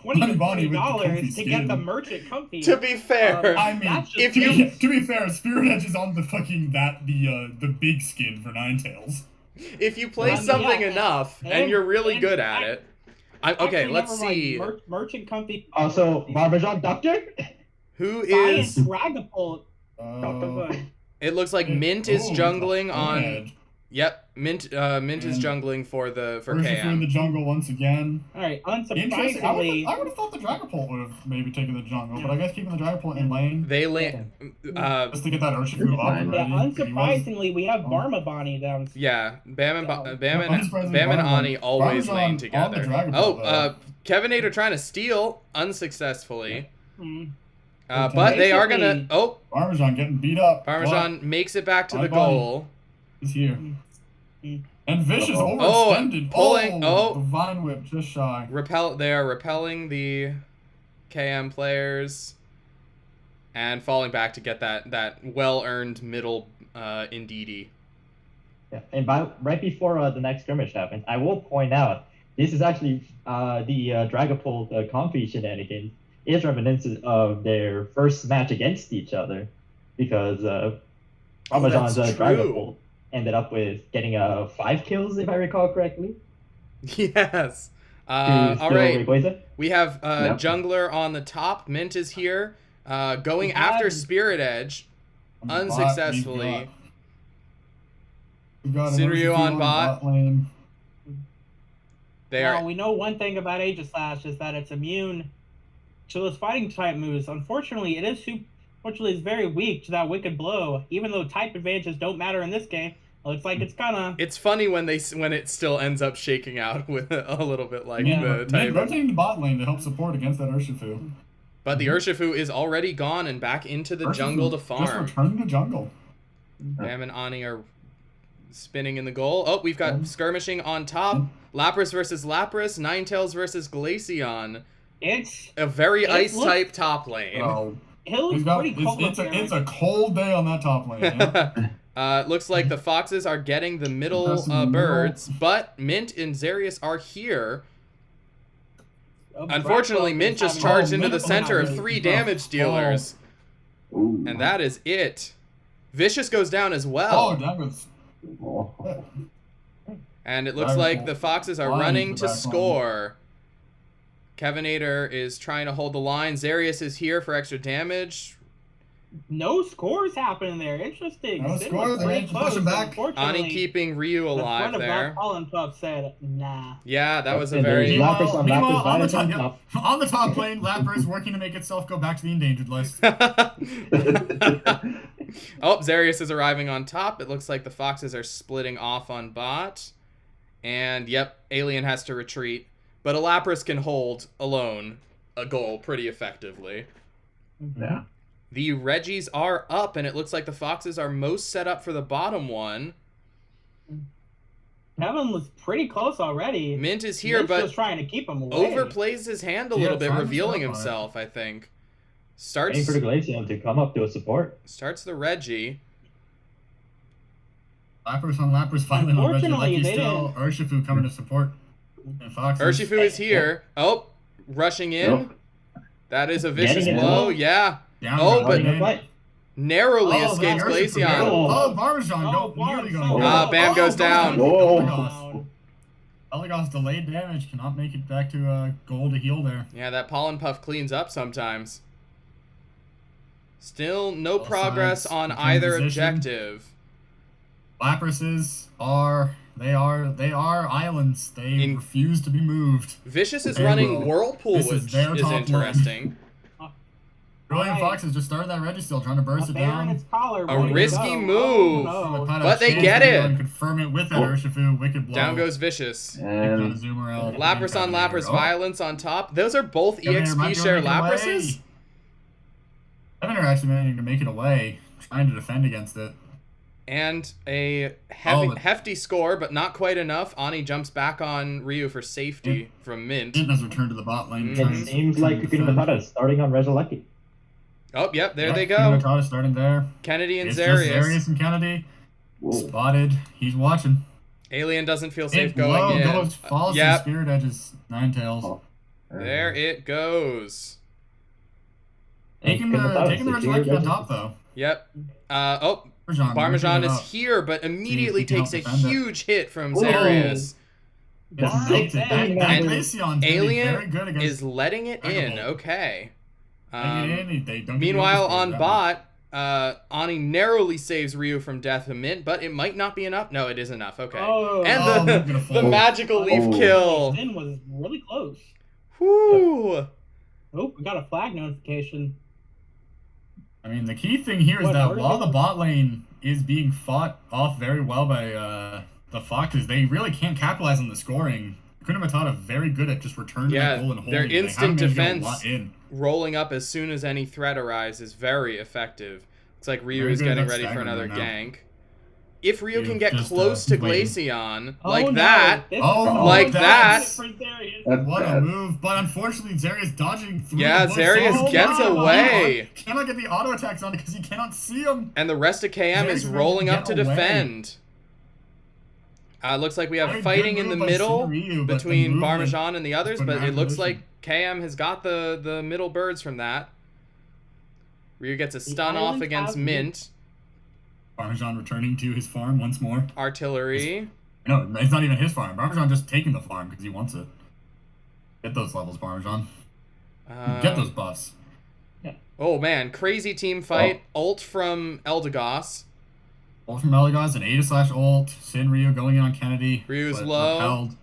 Speaker 3: Bunny Bonnie with the comfy
Speaker 6: $20 to get
Speaker 3: skin.
Speaker 6: the merchant comfy.
Speaker 1: To be fair,
Speaker 3: I mean,
Speaker 6: That's just
Speaker 1: if
Speaker 3: to be fair, Spirit Edge is on the fucking the big skin for Ninetales.
Speaker 1: if you play something
Speaker 6: yeah,
Speaker 1: enough and you're really good at it, okay.
Speaker 6: Actually,
Speaker 1: Let's
Speaker 6: never mind.
Speaker 1: see
Speaker 6: Merchant comfy.
Speaker 2: Also, Barbazon Doctor?
Speaker 1: who
Speaker 6: Science
Speaker 1: is.
Speaker 6: Dragapult. Dr. Good.
Speaker 1: It looks like Mint is jungling on.
Speaker 3: Edge.
Speaker 1: Yep, Mint is
Speaker 3: And
Speaker 1: jungling for
Speaker 3: Urshifu in
Speaker 1: KM.
Speaker 3: the jungle once again.
Speaker 6: All right,
Speaker 3: Interesting.
Speaker 6: unsurprisingly,
Speaker 3: I would have thought the Dragapult would have maybe taken the jungle, but I guess keeping the Dragapult in lane
Speaker 1: They land.
Speaker 3: just to get that Urshifu up
Speaker 4: Fine.
Speaker 6: yeah,
Speaker 3: already.
Speaker 6: unsurprisingly, we have Barma Bonnie down.
Speaker 1: Yeah, Bam and
Speaker 3: Unsurprisingly,
Speaker 1: Bam and
Speaker 3: Barmazon-
Speaker 1: Ani always
Speaker 3: Barmazon
Speaker 1: lane
Speaker 3: on the
Speaker 1: together.
Speaker 3: Dragapult,
Speaker 1: Oh, Kevinator trying to steal unsuccessfully.
Speaker 6: Hmm.
Speaker 1: But they are gonna.
Speaker 6: Basically-
Speaker 1: Oh,
Speaker 3: Parmesan getting beat up.
Speaker 1: Parmesan makes it back to the
Speaker 3: Bye-bye.
Speaker 1: goal.
Speaker 3: He's here.
Speaker 6: Mm.
Speaker 3: And Vicious
Speaker 4: Uh-oh.
Speaker 3: overextended.
Speaker 1: Pulling-
Speaker 3: The Vine Whip just shy.
Speaker 1: They are repelling the KM players and falling back to get that well-earned middle Indeedee.
Speaker 2: Yeah. And right before the next skirmish happens, I will point out this is actually the Dragapult comfy shenanigans is reminiscent of their first match against each other, because Parmesan's
Speaker 1: that's true.
Speaker 2: Dragapult ended up with getting 5 kills, if I recall correctly.
Speaker 1: Yes.
Speaker 2: to
Speaker 1: All
Speaker 2: steal
Speaker 1: right.
Speaker 2: Rayquaza.
Speaker 1: We have
Speaker 4: Yep.
Speaker 1: Jungler on the top. Mint is here, going
Speaker 6: We
Speaker 1: after
Speaker 6: have-
Speaker 1: Spirit Edge.
Speaker 3: On the
Speaker 1: Unsuccessfully.
Speaker 3: We've got
Speaker 1: Sinryu
Speaker 3: Urshifu
Speaker 1: on bot.
Speaker 3: lane.
Speaker 1: They
Speaker 6: Now,
Speaker 1: are.
Speaker 6: we know one thing about Aegislash is that it's immune to those fighting type moves. Unfortunately, it's very weak to that Wicked Blow. Even though type advantages don't matter in this game, it looks like it's kind of...
Speaker 1: It's funny when it still ends up shaking out with a little bit like the
Speaker 3: Man,
Speaker 1: type.
Speaker 3: rotating the bot lane to help support against that Urshifu.
Speaker 1: But the Urshifu is already gone and back into the jungle to
Speaker 3: Just
Speaker 1: farm.
Speaker 3: returned to jungle.
Speaker 1: Bam and Ani are spinning in the goal. Oh, we've got skirmishing on top. Lapras versus Lapras. Ninetales versus Glaceon.
Speaker 6: It's...
Speaker 1: A very
Speaker 6: It
Speaker 1: ice
Speaker 6: looks-
Speaker 1: type top lane.
Speaker 3: Oh,
Speaker 6: It looks pretty cold up
Speaker 3: it's
Speaker 6: there.
Speaker 3: a cold day on that top lane. Yeah.
Speaker 1: Looks like the Foxes are getting the middle
Speaker 3: Passing the middle.
Speaker 1: birds, but Mint and Zarius are here. Unfortunately,
Speaker 6: Brackwell
Speaker 1: Mint
Speaker 6: is
Speaker 1: just
Speaker 6: having-
Speaker 1: charged into the
Speaker 6: Mint
Speaker 1: center of
Speaker 6: having-
Speaker 1: 3
Speaker 3: Oh.
Speaker 1: damage dealers,
Speaker 4: Ooh.
Speaker 1: and that is it. Vicious goes down as
Speaker 3: Oh,
Speaker 1: well,
Speaker 3: that was.
Speaker 4: Oh.
Speaker 1: and it looks
Speaker 3: Dragapult
Speaker 1: like the Foxes are
Speaker 3: flying
Speaker 1: running
Speaker 3: to
Speaker 1: to
Speaker 3: the back line.
Speaker 1: score. Kevinator is trying to hold the line. Zarius is here for extra damage.
Speaker 6: No scores happening there. Interesting.
Speaker 3: No
Speaker 6: Sid
Speaker 3: scores,
Speaker 6: was
Speaker 3: they
Speaker 6: pretty
Speaker 3: managed to push
Speaker 6: close.
Speaker 3: him back.
Speaker 6: Unfortunately,
Speaker 1: Ani keeping Ryu
Speaker 6: the
Speaker 1: alive
Speaker 6: front of
Speaker 1: there.
Speaker 6: that Pollen Pup said, nah.
Speaker 1: Yeah, that was a
Speaker 2: And there's
Speaker 1: very...
Speaker 2: Lapras on
Speaker 3: Meanwhile,
Speaker 2: Lapras,
Speaker 3: on the
Speaker 2: Lapras on
Speaker 3: top-
Speaker 2: top.
Speaker 3: On the top lane, Lapras working to make itself go back to the endangered list.
Speaker 1: Oh, Zarius is arriving on top. It looks like the Foxes are splitting off on bot. And, yep, Alien has to retreat. But a Lapras can hold, alone, a goal pretty effectively.
Speaker 4: Yeah.
Speaker 1: The Reggies are up, and it looks like the Foxes are most set up for the bottom one.
Speaker 6: Kevin was pretty close already.
Speaker 1: Mint is here,
Speaker 6: Mint's
Speaker 1: but
Speaker 6: just trying to keep him away.
Speaker 1: overplays his hand a
Speaker 3: Yeah,
Speaker 1: little bit,
Speaker 3: trying to
Speaker 1: revealing
Speaker 3: stop on it.
Speaker 1: himself, I think.
Speaker 2: Waiting for the Glaceon to come up to a support.
Speaker 1: Starts the Reggie.
Speaker 3: Lappers on Lappers finally on Reggie.
Speaker 6: Unfortunately,
Speaker 3: Lucky
Speaker 6: they
Speaker 3: still. Urshifu coming to support. And Foxes.
Speaker 1: Urshifu is here. Oh, rushing in.
Speaker 4: Nope.
Speaker 1: That is a vicious
Speaker 2: Getting it.
Speaker 1: blow. Yeah.
Speaker 3: Down
Speaker 1: Oh,
Speaker 3: round
Speaker 1: but
Speaker 2: Running a
Speaker 3: in.
Speaker 2: fight.
Speaker 1: Narrowly
Speaker 3: Oh,
Speaker 1: escapes
Speaker 3: but Urshifu
Speaker 1: Glaceon.
Speaker 3: Oh, Parmesan
Speaker 6: Oh,
Speaker 3: nearly going
Speaker 6: Barb,
Speaker 3: down.
Speaker 1: Bam goes down.
Speaker 4: Whoa.
Speaker 3: Elagos delayed damage, cannot make it back to goal to heal there.
Speaker 1: Yeah, that pollen puff cleans up sometimes. Still no
Speaker 3: Both
Speaker 1: progress
Speaker 3: sides
Speaker 1: on
Speaker 3: return
Speaker 1: either
Speaker 3: position.
Speaker 1: objective.
Speaker 3: Laprases are islands. They
Speaker 1: In-
Speaker 3: refuse to be moved.
Speaker 1: Vicious is
Speaker 3: They
Speaker 1: running
Speaker 3: will.
Speaker 1: Whirlpool,
Speaker 3: This is
Speaker 1: which
Speaker 3: their
Speaker 1: is
Speaker 3: top
Speaker 1: interesting.
Speaker 3: Brilliant
Speaker 6: Alright.
Speaker 3: Fox has just started that Reggie still, trying to burst
Speaker 6: A
Speaker 3: it
Speaker 6: bear in
Speaker 3: down.
Speaker 6: its collar,
Speaker 1: A
Speaker 6: ready to
Speaker 1: risky
Speaker 6: go.
Speaker 1: move.
Speaker 6: Oh, no.
Speaker 1: But they get it.
Speaker 3: And confirm it with that
Speaker 4: Oh.
Speaker 3: Urshifu. Wicked blow.
Speaker 1: Down goes Vicious.
Speaker 4: And
Speaker 1: Lapras on Lapras,
Speaker 3: Oh.
Speaker 1: Violence on top. Those are both EXP share Laprases.
Speaker 3: Kevin are actually managing to make it away, trying to defend against it.
Speaker 1: And a
Speaker 3: Oh,
Speaker 1: hefty score, but not quite enough. Ani jumps back on Ryu for safety from Mint.
Speaker 3: Mint has returned to the bot lane.
Speaker 1: Mhm.
Speaker 3: trying
Speaker 2: It
Speaker 3: to-
Speaker 2: seems like
Speaker 3: trying to
Speaker 2: Kakuna
Speaker 3: defend.
Speaker 2: Matata is starting on Resurrected.
Speaker 1: Oh, yep, there
Speaker 3: Yeah,
Speaker 1: they
Speaker 3: Kakuna
Speaker 1: go.
Speaker 3: Matata starting there.
Speaker 1: Kennedy and
Speaker 3: It's just
Speaker 1: Zarius.
Speaker 3: Zarius and Kennedy.
Speaker 4: whoa.
Speaker 3: Spotted. He's watching.
Speaker 1: Alien doesn't feel safe
Speaker 3: It
Speaker 1: going
Speaker 3: low
Speaker 1: in.
Speaker 3: goes, falls
Speaker 1: Yep.
Speaker 3: to Spirit Edge's Ninetales.
Speaker 4: Oh.
Speaker 1: There it goes.
Speaker 3: Taking
Speaker 2: And Kakuna Matata
Speaker 3: the
Speaker 2: is
Speaker 3: Resurrection
Speaker 2: here,
Speaker 3: on top, though.
Speaker 1: Yep.
Speaker 3: Parmesan
Speaker 1: Parmesan
Speaker 3: ripping it
Speaker 1: is
Speaker 3: up.
Speaker 1: here, but immediately
Speaker 3: See if he can
Speaker 1: takes a
Speaker 3: help defend it.
Speaker 1: huge hit from
Speaker 2: Whoa.
Speaker 1: Zarius.
Speaker 3: It's
Speaker 6: Wow.
Speaker 3: milked it. That
Speaker 2: And
Speaker 3: Glaceon's gonna be
Speaker 1: Alien
Speaker 3: very good against
Speaker 1: is letting it in.
Speaker 3: Dragon Ball.
Speaker 1: Okay.
Speaker 3: Hang it in, they don't get
Speaker 1: Meanwhile,
Speaker 3: the
Speaker 1: on
Speaker 3: overspeed,
Speaker 1: bot, Ani narrowly saves Ryu from death of Mint, but it might not be enough. No, it is enough. Okay.
Speaker 6: Oh,
Speaker 1: And
Speaker 3: Oh,
Speaker 1: the
Speaker 3: beautiful.
Speaker 1: the magical leaf
Speaker 4: Oh.
Speaker 1: kill.
Speaker 6: Zin was really close.
Speaker 1: Whoo!
Speaker 6: Oh, we got a flag notification.
Speaker 3: I mean, the key thing here is
Speaker 6: What,
Speaker 3: that
Speaker 6: where
Speaker 3: while
Speaker 6: did
Speaker 3: the bot lane is being fought off very well by the Foxes, they really can't capitalize on the scoring. Kakuna Matata very good at just returning
Speaker 1: Yeah,
Speaker 3: that goal and holding
Speaker 1: their
Speaker 3: it. They haven't
Speaker 1: instant
Speaker 3: managed to get a
Speaker 1: defense
Speaker 3: lot in.
Speaker 1: Rolling up as soon as any threat arises is very effective. Looks like Ryu
Speaker 3: Very
Speaker 1: is
Speaker 3: good at
Speaker 1: getting
Speaker 3: that
Speaker 1: ready for
Speaker 3: stagger
Speaker 1: another
Speaker 3: right now.
Speaker 1: gank. If Ryu
Speaker 3: Ryu
Speaker 1: can get
Speaker 3: just,
Speaker 1: close to
Speaker 3: waiting.
Speaker 1: Glaceon,
Speaker 6: Oh,
Speaker 1: like
Speaker 6: no.
Speaker 1: that,
Speaker 6: This
Speaker 3: Oh,
Speaker 6: is-
Speaker 1: like
Speaker 3: that's-
Speaker 6: For Zarius.
Speaker 4: That's
Speaker 3: What a
Speaker 4: bad.
Speaker 3: move, but unfortunately Zarius dodging through
Speaker 1: Yeah,
Speaker 3: the bush.
Speaker 1: Zarius
Speaker 3: Oh,
Speaker 1: gets
Speaker 3: my
Speaker 1: away.
Speaker 3: God. Cannot get the auto attacks on it because he cannot see him.
Speaker 1: and the rest of KM is
Speaker 3: Zarius is
Speaker 1: rolling
Speaker 3: gonna
Speaker 1: up to
Speaker 3: get away.
Speaker 1: defend. Looks like we have
Speaker 3: Very
Speaker 1: fighting
Speaker 3: good
Speaker 1: in the
Speaker 3: move by
Speaker 1: middle
Speaker 3: Ryu, but the
Speaker 1: between
Speaker 3: movement
Speaker 1: Parmesan and the others,
Speaker 3: put
Speaker 1: but
Speaker 3: him
Speaker 1: it
Speaker 3: out of
Speaker 1: looks
Speaker 3: position.
Speaker 1: like KM has got the middle birds from that. Ryu gets a stun off
Speaker 6: islands
Speaker 1: against
Speaker 6: have-
Speaker 1: Mint.
Speaker 3: Parmesan returning to his farm once more.
Speaker 1: Artillery.
Speaker 3: No, it's not even his farm. Parmesan just taking the farm because he wants it. Get those levels, Parmesan. Get those buffs.
Speaker 1: Oh man, crazy team fight. Ult from Eldegoss.
Speaker 3: Ult from Elagos, an Ada/ult. Sin Ryu going in on Kennedy.
Speaker 1: Ryu's
Speaker 3: but
Speaker 1: low.
Speaker 3: repelled.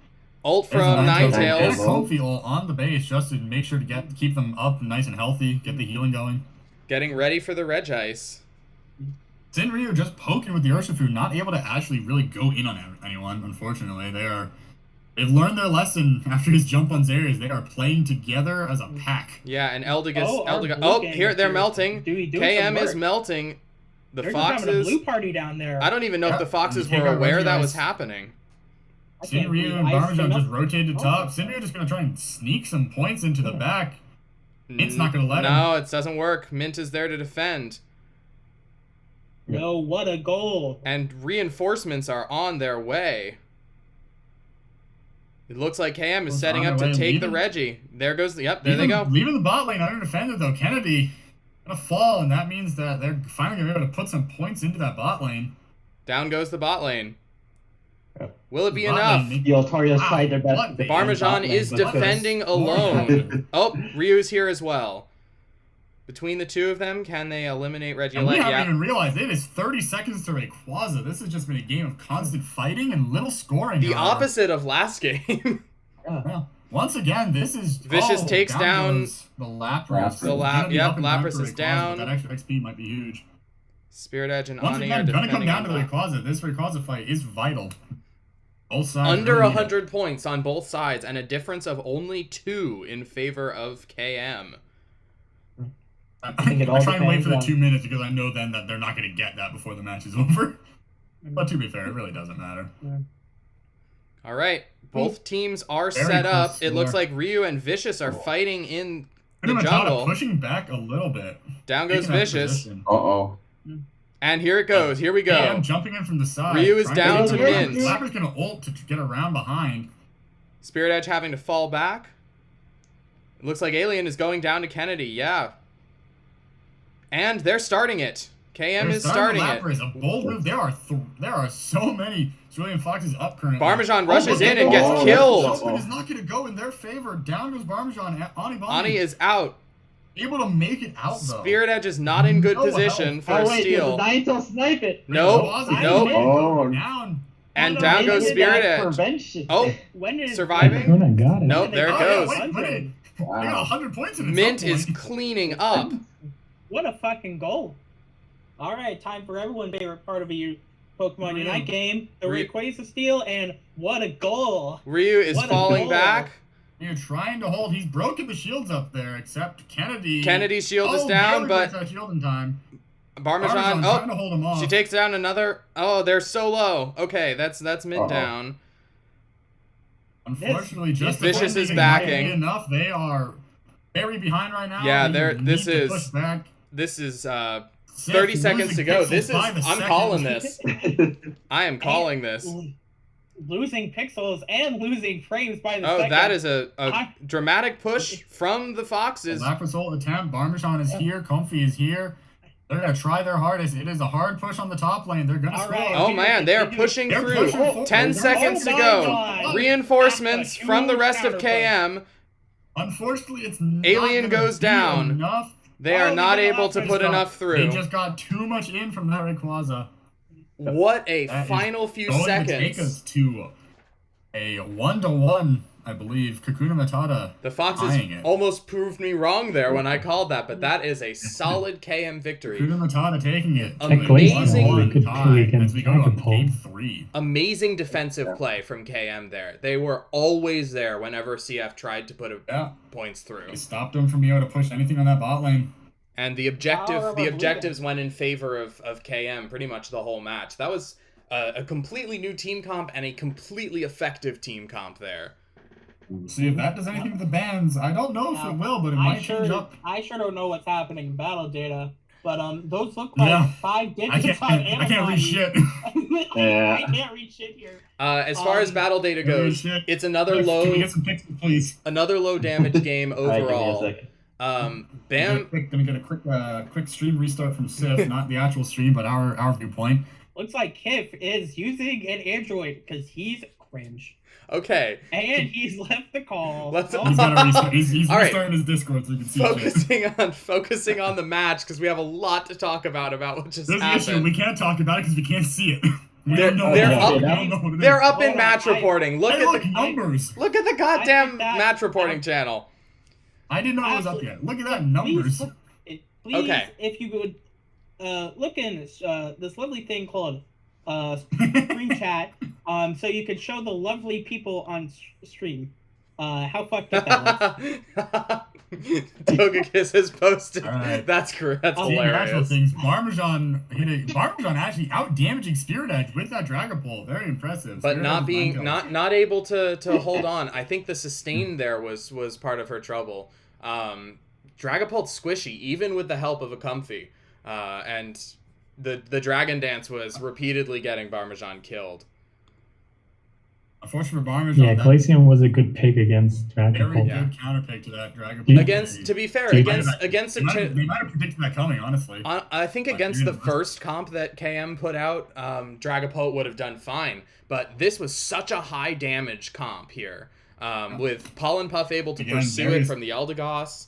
Speaker 1: Ult
Speaker 3: There's
Speaker 1: from
Speaker 3: a And a
Speaker 1: Ninetales.
Speaker 3: comfy ult on the base just to make sure to keep them up nice and healthy, get the healing going.
Speaker 1: Getting ready for the Regice.
Speaker 3: Sin Ryu just poking with the Urshifu, not able to actually really go in on anyone, unfortunately. They've learned their lesson after his jump on Zarius. They are playing together as a pack.
Speaker 1: Yeah, and Eldegoss.
Speaker 6: Oh, our
Speaker 1: Eldegoss.
Speaker 6: blue
Speaker 1: Oh,
Speaker 6: gang
Speaker 1: here
Speaker 6: is
Speaker 1: they're
Speaker 6: here.
Speaker 1: melting.
Speaker 6: Doing
Speaker 1: KM
Speaker 6: some
Speaker 1: is
Speaker 6: work.
Speaker 1: melting. The
Speaker 6: They're just having a
Speaker 1: Foxes.
Speaker 6: blue party down there.
Speaker 1: I don't even know if
Speaker 3: Yeah,
Speaker 1: the Foxes
Speaker 3: and they
Speaker 1: were
Speaker 3: got
Speaker 1: aware that
Speaker 3: Regice.
Speaker 1: was happening.
Speaker 6: I
Speaker 3: Sin
Speaker 6: can't
Speaker 3: Ryu
Speaker 6: believe
Speaker 3: and
Speaker 6: I
Speaker 3: Parmesan
Speaker 6: came
Speaker 3: just
Speaker 6: up-
Speaker 3: rotated
Speaker 6: Oh.
Speaker 3: top. Sin Ryu just going to try and sneak some points into the back. Mint's not gonna let him.
Speaker 1: No, it doesn't work. Mint is there to defend.
Speaker 6: No, what a goal.
Speaker 1: And reinforcements are on their way. It looks like KM is
Speaker 3: Well,
Speaker 1: setting
Speaker 3: on
Speaker 1: up
Speaker 3: their
Speaker 1: to
Speaker 3: way,
Speaker 1: take the
Speaker 3: leaving-
Speaker 1: Reggie. There goes the... Yep, there they go.
Speaker 3: Leaving the bot lane underdefended, though. Kennedy going to fall, and that means that they're finally going to be able to put some points into that bot lane.
Speaker 1: Down goes the bot lane.
Speaker 2: Yep.
Speaker 1: Will it be
Speaker 3: Bot
Speaker 1: enough?
Speaker 3: lane,
Speaker 2: The Altarias
Speaker 3: Wow,
Speaker 2: tried their best.
Speaker 3: what
Speaker 2: to
Speaker 3: the-
Speaker 2: defend
Speaker 1: Parmesan
Speaker 2: bot lane,
Speaker 1: is
Speaker 2: but
Speaker 1: defending
Speaker 3: More
Speaker 1: alone. Oh, Ryu's here as well. Between the two of them, can they eliminate Reggie?
Speaker 3: And we haven't
Speaker 1: Yeah.
Speaker 3: even realized it is 30 seconds to Rayquaza. This has just been a game of constant fighting and little scoring.
Speaker 1: The
Speaker 3: however.
Speaker 1: opposite of last game.
Speaker 2: Yeah.
Speaker 3: Well, once again, this is
Speaker 1: Vicious takes down
Speaker 3: goes the Lapras.
Speaker 4: The
Speaker 1: Yep, Lapras is down.
Speaker 3: That extra XP might be huge.
Speaker 1: Spirit Edge and
Speaker 3: Once
Speaker 1: Ani are
Speaker 3: again, gonna come
Speaker 1: defending
Speaker 3: down to
Speaker 1: on
Speaker 3: the
Speaker 1: top.
Speaker 3: Rayquaza. This Rayquaza fight is vital. Both sides
Speaker 1: Under
Speaker 3: really need it.
Speaker 1: 100 points on both sides and a difference of only 2 in favor of KM.
Speaker 3: I
Speaker 2: think it all
Speaker 3: try and wait
Speaker 2: depends
Speaker 3: for the
Speaker 2: on-
Speaker 3: 2 minutes because I know then that they're not going to get that before the match is over. But to be fair, it really doesn't matter.
Speaker 1: All right. Both teams are
Speaker 3: Very
Speaker 1: set up.
Speaker 3: close
Speaker 1: It looks
Speaker 3: score.
Speaker 1: like Ryu and Vicious are fighting in the
Speaker 3: Matata
Speaker 1: jungle.
Speaker 3: pushing back a little bit.
Speaker 1: Down goes
Speaker 3: Taking that
Speaker 1: Vicious.
Speaker 3: position.
Speaker 4: Uh-oh.
Speaker 1: And here it goes. Here we go.
Speaker 3: And jumping in from the side.
Speaker 1: Ryu is
Speaker 3: trying
Speaker 1: down
Speaker 3: get
Speaker 1: to
Speaker 3: Slapper's
Speaker 1: Mint.
Speaker 3: Slapper's gonna ult to get around behind.
Speaker 1: Spirit Edge having to fall back. It looks like Alien is going down to Kennedy. Yeah. And they're starting it. KM is starting it.
Speaker 3: Is a bold move. There are so many Cerulean Foxes up currently.
Speaker 1: Parmesan rushes
Speaker 3: look
Speaker 1: in
Speaker 3: at
Speaker 1: and gets
Speaker 3: that.
Speaker 1: killed.
Speaker 3: Judgment is not going to go in their favor. Down goes Parmesan.
Speaker 1: Ani is out.
Speaker 3: able to make it out though.
Speaker 1: Spirit Edge is not in good
Speaker 3: No
Speaker 1: position
Speaker 3: help.
Speaker 1: for a steal.
Speaker 2: Naito snipe it.
Speaker 1: Nope. Nope.
Speaker 4: Oh.
Speaker 3: Down.
Speaker 1: And
Speaker 6: No,
Speaker 1: down
Speaker 6: no,
Speaker 1: goes
Speaker 6: no,
Speaker 1: Spirit
Speaker 6: no,
Speaker 1: Edge.
Speaker 2: Prevention.
Speaker 1: Oh,
Speaker 6: When did
Speaker 1: surviving?
Speaker 5: Kakuna got it.
Speaker 1: Nope, there it
Speaker 3: Oh,
Speaker 1: goes.
Speaker 3: yeah, wait. They got
Speaker 4: Wow.
Speaker 3: 100 points in it.
Speaker 1: Mint is cleaning up.
Speaker 6: What a fucking goal! All right, time for everyone's favorite part of a Pokemon Unite game: the Rayquaza steal, and what a goal!
Speaker 1: Ryu is
Speaker 6: What a
Speaker 1: falling
Speaker 6: goal.
Speaker 1: back.
Speaker 3: You're trying to hold. He's broken the shields up there, except Kennedy.
Speaker 1: Kennedy's shield is down,
Speaker 3: barely breaks
Speaker 1: but
Speaker 3: that shield in time.
Speaker 1: Parmesan.
Speaker 3: Trying to
Speaker 1: Oh,
Speaker 3: hold him off.
Speaker 1: she takes down another. Oh, they're so low. Okay, that's Mint
Speaker 4: Uh-oh.
Speaker 1: down.
Speaker 3: Unfortunately, just
Speaker 1: Vicious
Speaker 3: before
Speaker 1: is
Speaker 3: they
Speaker 1: backing.
Speaker 3: get enough. They are very behind right now.
Speaker 1: Yeah,
Speaker 3: They
Speaker 1: they're-
Speaker 3: need
Speaker 1: this
Speaker 3: to
Speaker 1: is-
Speaker 3: push back.
Speaker 1: This is
Speaker 3: Sith
Speaker 1: 30 seconds
Speaker 3: losing
Speaker 1: to go.
Speaker 3: pixels
Speaker 1: This is
Speaker 3: by the
Speaker 1: I'm
Speaker 3: second.
Speaker 1: calling this. I am calling this.
Speaker 6: Losing pixels and losing frames by the
Speaker 1: Oh,
Speaker 6: second.
Speaker 1: that is a
Speaker 6: I-
Speaker 1: dramatic push from the Foxes.
Speaker 3: Lapras ult attempt. Parmesan is here. Comfy is here. They're gonna try their hardest. It is a hard push on the top lane. They're gonna
Speaker 6: All
Speaker 3: score.
Speaker 6: right.
Speaker 1: Oh man, they are pushing
Speaker 3: They're
Speaker 1: through.
Speaker 3: pushing forward.
Speaker 1: 10
Speaker 3: They're-
Speaker 1: seconds to
Speaker 6: Oh my
Speaker 1: go.
Speaker 6: God.
Speaker 1: Reinforcements
Speaker 6: That's a
Speaker 1: from the
Speaker 6: huge
Speaker 1: rest of
Speaker 6: counterpush.
Speaker 1: KM.
Speaker 3: Unfortunately, it's not
Speaker 1: Alien
Speaker 3: gonna
Speaker 1: goes
Speaker 3: be
Speaker 1: down.
Speaker 3: Enough.
Speaker 1: They are
Speaker 6: Oh,
Speaker 1: not
Speaker 6: they
Speaker 1: able
Speaker 6: got
Speaker 1: to
Speaker 6: this
Speaker 1: put
Speaker 6: stuff.
Speaker 1: enough
Speaker 3: They
Speaker 1: through.
Speaker 3: just got too much in from that Rayquaza.
Speaker 1: What a
Speaker 3: That is
Speaker 1: final few
Speaker 3: Going to take
Speaker 1: seconds.
Speaker 3: us to a 1-1, I believe. Kakuna Matata.
Speaker 1: The Foxes
Speaker 3: tying it.
Speaker 1: almost proved me wrong there when I called that, but that is a solid KM victory.
Speaker 3: Kakuna Matata taking it.
Speaker 1: Amazing.
Speaker 5: They could play
Speaker 3: tie as
Speaker 5: against
Speaker 3: we go on
Speaker 5: Dragapult.
Speaker 3: game 3.
Speaker 1: Amazing defensive play from KM there. They were always there whenever CF tried to put
Speaker 3: Yeah.
Speaker 1: points through.
Speaker 3: They stopped them from being able to push anything on that bot lane.
Speaker 1: And the objectives went in favor of KM pretty much the whole match. That was a completely new team comp and a completely effective team comp there.
Speaker 3: See if that does anything to the bans. I don't know if it will, but it
Speaker 6: I
Speaker 3: might
Speaker 6: sure,
Speaker 3: change up.
Speaker 6: I sure don't know what's happening in battle data, but those look like
Speaker 3: Yeah.
Speaker 6: 5
Speaker 3: I
Speaker 6: digits
Speaker 3: can't.
Speaker 6: on
Speaker 3: I can't read
Speaker 6: antibodies.
Speaker 3: shit.
Speaker 6: I can't read shit here.
Speaker 1: As far as battle data
Speaker 3: Holy
Speaker 1: goes,
Speaker 3: shit.
Speaker 1: it's another
Speaker 3: Can we
Speaker 1: low
Speaker 3: get some pixels, please?
Speaker 1: damage game
Speaker 2: All right, give me a
Speaker 1: overall.
Speaker 2: second.
Speaker 1: Bam.
Speaker 3: Gonna get a quick stream restart from Sif, not the actual stream, but our viewpoint.
Speaker 6: Looks like Kif is using an Android because he's cringe.
Speaker 1: Okay.
Speaker 6: And he's left the call.
Speaker 1: Let's-
Speaker 6: Oh,
Speaker 3: He's gonna restart. He's
Speaker 1: All right.
Speaker 3: restarting his Discord so you can see shit.
Speaker 1: Focusing on the match because we have a lot to talk about what just
Speaker 3: There's the issue.
Speaker 1: happened.
Speaker 3: We can't talk about it because we can't see it. We
Speaker 1: They're-
Speaker 3: don't know.
Speaker 1: they're
Speaker 3: what it
Speaker 1: up-
Speaker 3: is. We don't know what it is.
Speaker 1: They're up in
Speaker 6: Hold on,
Speaker 1: match reporting. Look
Speaker 3: Hey,
Speaker 1: at
Speaker 3: look,
Speaker 1: the
Speaker 3: numbers.
Speaker 1: look at the goddamn
Speaker 6: think that-
Speaker 1: match reporting channel.
Speaker 3: I didn't know it was up yet. Look at that numbers.
Speaker 6: Please,
Speaker 1: Okay.
Speaker 6: if you would look in this lovely thing called stream chat, so you could show the lovely people on stream how fucked up that was.
Speaker 1: Togekiss has posted.
Speaker 3: All right.
Speaker 1: That's correct. That's
Speaker 3: Seeing actual
Speaker 1: hilarious.
Speaker 3: things, Parmesan actually out damaging Spirit Edge with that Dragon Pole. Very impressive.
Speaker 1: But
Speaker 3: Spirit
Speaker 1: not
Speaker 3: Edge
Speaker 1: being
Speaker 3: is
Speaker 1: not able to hold on. I think the sustain there was part of her trouble. Dragapult's squishy, even with the help of a Comfy. And the Dragon Dance was repeatedly getting Parmesan killed.
Speaker 3: Unfortunate for Parmesan.
Speaker 5: Yeah,
Speaker 3: that
Speaker 5: Glaceon was a good pick against
Speaker 3: very
Speaker 5: Dragapult.
Speaker 3: good counter pick to that Dragon Pole.
Speaker 1: To be fair,
Speaker 5: They
Speaker 1: against
Speaker 3: They might have predicted that coming, honestly.
Speaker 1: I think
Speaker 3: But
Speaker 1: against
Speaker 3: you
Speaker 1: the
Speaker 3: know.
Speaker 1: first comp that KM put out, Dragapult would have done fine. But this was such a high damage comp here, with Pollen Puff able to
Speaker 3: Again,
Speaker 1: pursue
Speaker 3: there
Speaker 1: it
Speaker 3: is-
Speaker 1: from the Eldegoss,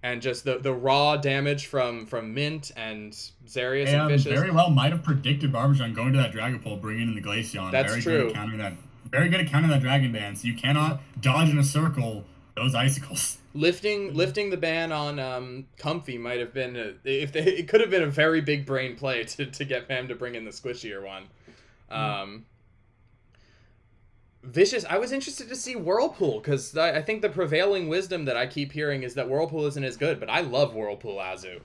Speaker 1: and just the raw damage from Mint and Xarius and
Speaker 3: And
Speaker 1: Vicious.
Speaker 3: very well might have predicted Parmesan going to that Dragon Pole, bringing in the Glaceon.
Speaker 1: That's
Speaker 3: very
Speaker 1: true.
Speaker 3: Good at countering that. Very good at countering that Dragon Dance. You cannot dodge in a circle those icicles.
Speaker 1: Lifting the ban on Comfy might have been it could have been a very big brain play to get Pam to bring in the squishier one. Vicious. I was interested to see Whirlpool because I think the prevailing wisdom that I keep hearing is that Whirlpool isn't as good, but I love Whirlpool Azu.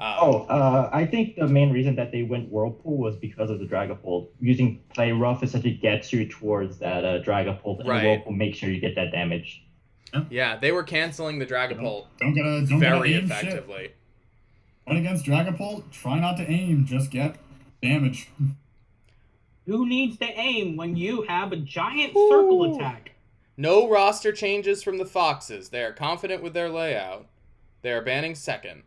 Speaker 2: I think the main reason that they went Whirlpool was because of the Dragapult. Using Play Rough essentially gets you towards that Dragapult, and
Speaker 1: Right.
Speaker 2: Whirlpool makes sure you get that damage.
Speaker 1: Yeah, they were canceling the Dragapult
Speaker 3: Don't gotta
Speaker 1: very
Speaker 3: aim
Speaker 1: effectively.
Speaker 3: Shit. When against Dragapult, try not to aim, just get damage.
Speaker 6: Who needs to aim when you have a giant circle attack?
Speaker 1: No roster changes from the Foxes. They are confident with their layout. They are banning second.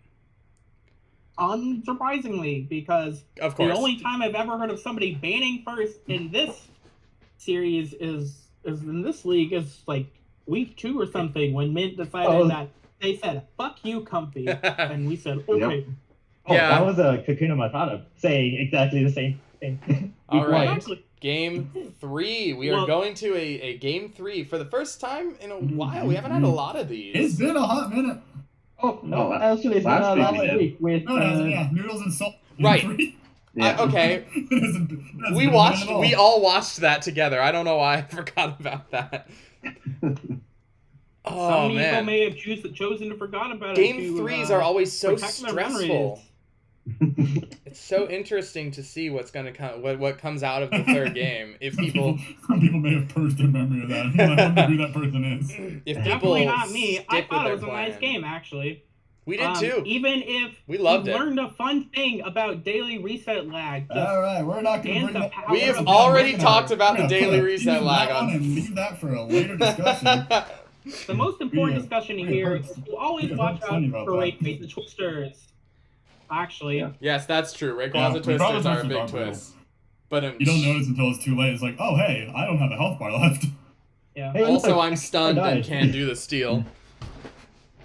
Speaker 6: Unsurprisingly, because
Speaker 1: Of course.
Speaker 6: the only time I've ever heard of somebody banning first in this series is in this league is like week 2 or something when Mint decided that they said "fuck you, Comfy," and we said okay.
Speaker 4: Yep.
Speaker 1: Yeah.
Speaker 2: That was a Kakuna Matata saying exactly the same thing.
Speaker 1: All right.
Speaker 6: Exactly.
Speaker 1: Game 3. We are going to a game 3 for the first time in a while. We haven't had a lot of these.
Speaker 3: It's been a hot minute.
Speaker 2: Oh no! Actually, it's
Speaker 4: Last
Speaker 2: not
Speaker 4: week
Speaker 2: last
Speaker 4: we did.
Speaker 2: week with
Speaker 3: No, it hasn't, yeah, noodles and salt.
Speaker 1: Right.
Speaker 4: Yeah.
Speaker 1: Okay.
Speaker 3: It hasn't
Speaker 1: We
Speaker 3: been
Speaker 1: watched.
Speaker 3: at all.
Speaker 1: We all watched that together. I don't know why I forgot about that. Oh
Speaker 6: Some people
Speaker 1: man.
Speaker 6: may have chosen to forgot about
Speaker 1: Game
Speaker 6: it. to,
Speaker 1: 3s are always so
Speaker 6: protect their
Speaker 1: stressful.
Speaker 6: memories.
Speaker 1: It's so interesting to see what's gonna come, what comes out of the third game. If people,
Speaker 3: some people may have purged their memory of that. I wonder who that person is.
Speaker 1: if people
Speaker 6: Definitely not me. I
Speaker 1: stick
Speaker 6: thought
Speaker 1: with
Speaker 6: it was a
Speaker 1: their
Speaker 6: nice
Speaker 1: plan.
Speaker 6: game, actually.
Speaker 1: We did too.
Speaker 6: Even if
Speaker 1: We loved
Speaker 6: you
Speaker 1: it.
Speaker 6: learned a fun thing about daily reset lag. Just
Speaker 3: All right, we're not going to
Speaker 6: and
Speaker 3: bring
Speaker 6: the
Speaker 3: that.
Speaker 6: power
Speaker 1: We have
Speaker 6: of
Speaker 1: already
Speaker 6: the
Speaker 1: talked about
Speaker 3: We're
Speaker 1: the
Speaker 3: gonna
Speaker 1: daily
Speaker 3: put a
Speaker 1: reset
Speaker 3: pin in
Speaker 1: lag
Speaker 3: that
Speaker 1: on.
Speaker 3: one and leave that for a later discussion.
Speaker 6: The most important
Speaker 3: Yeah.
Speaker 6: discussion
Speaker 3: We
Speaker 6: here
Speaker 3: heard-
Speaker 6: is to always
Speaker 3: we
Speaker 6: watch
Speaker 3: heard
Speaker 6: out
Speaker 3: plenty about
Speaker 6: for
Speaker 3: that.
Speaker 6: Rayquaza the Twisters. Actually,
Speaker 4: Yeah.
Speaker 1: Yes, that's true. Rayquaza
Speaker 3: Yeah, we probably
Speaker 1: Twisters are a
Speaker 3: missed
Speaker 1: big
Speaker 3: our rule.
Speaker 1: twist. But
Speaker 3: You don't notice until it's too late. It's like, oh hey, I don't have a health bar left.
Speaker 6: yeah.
Speaker 2: Hey,
Speaker 1: also,
Speaker 2: look,
Speaker 1: I'm stunned
Speaker 2: I
Speaker 1: and
Speaker 2: died.
Speaker 1: can't do the steal.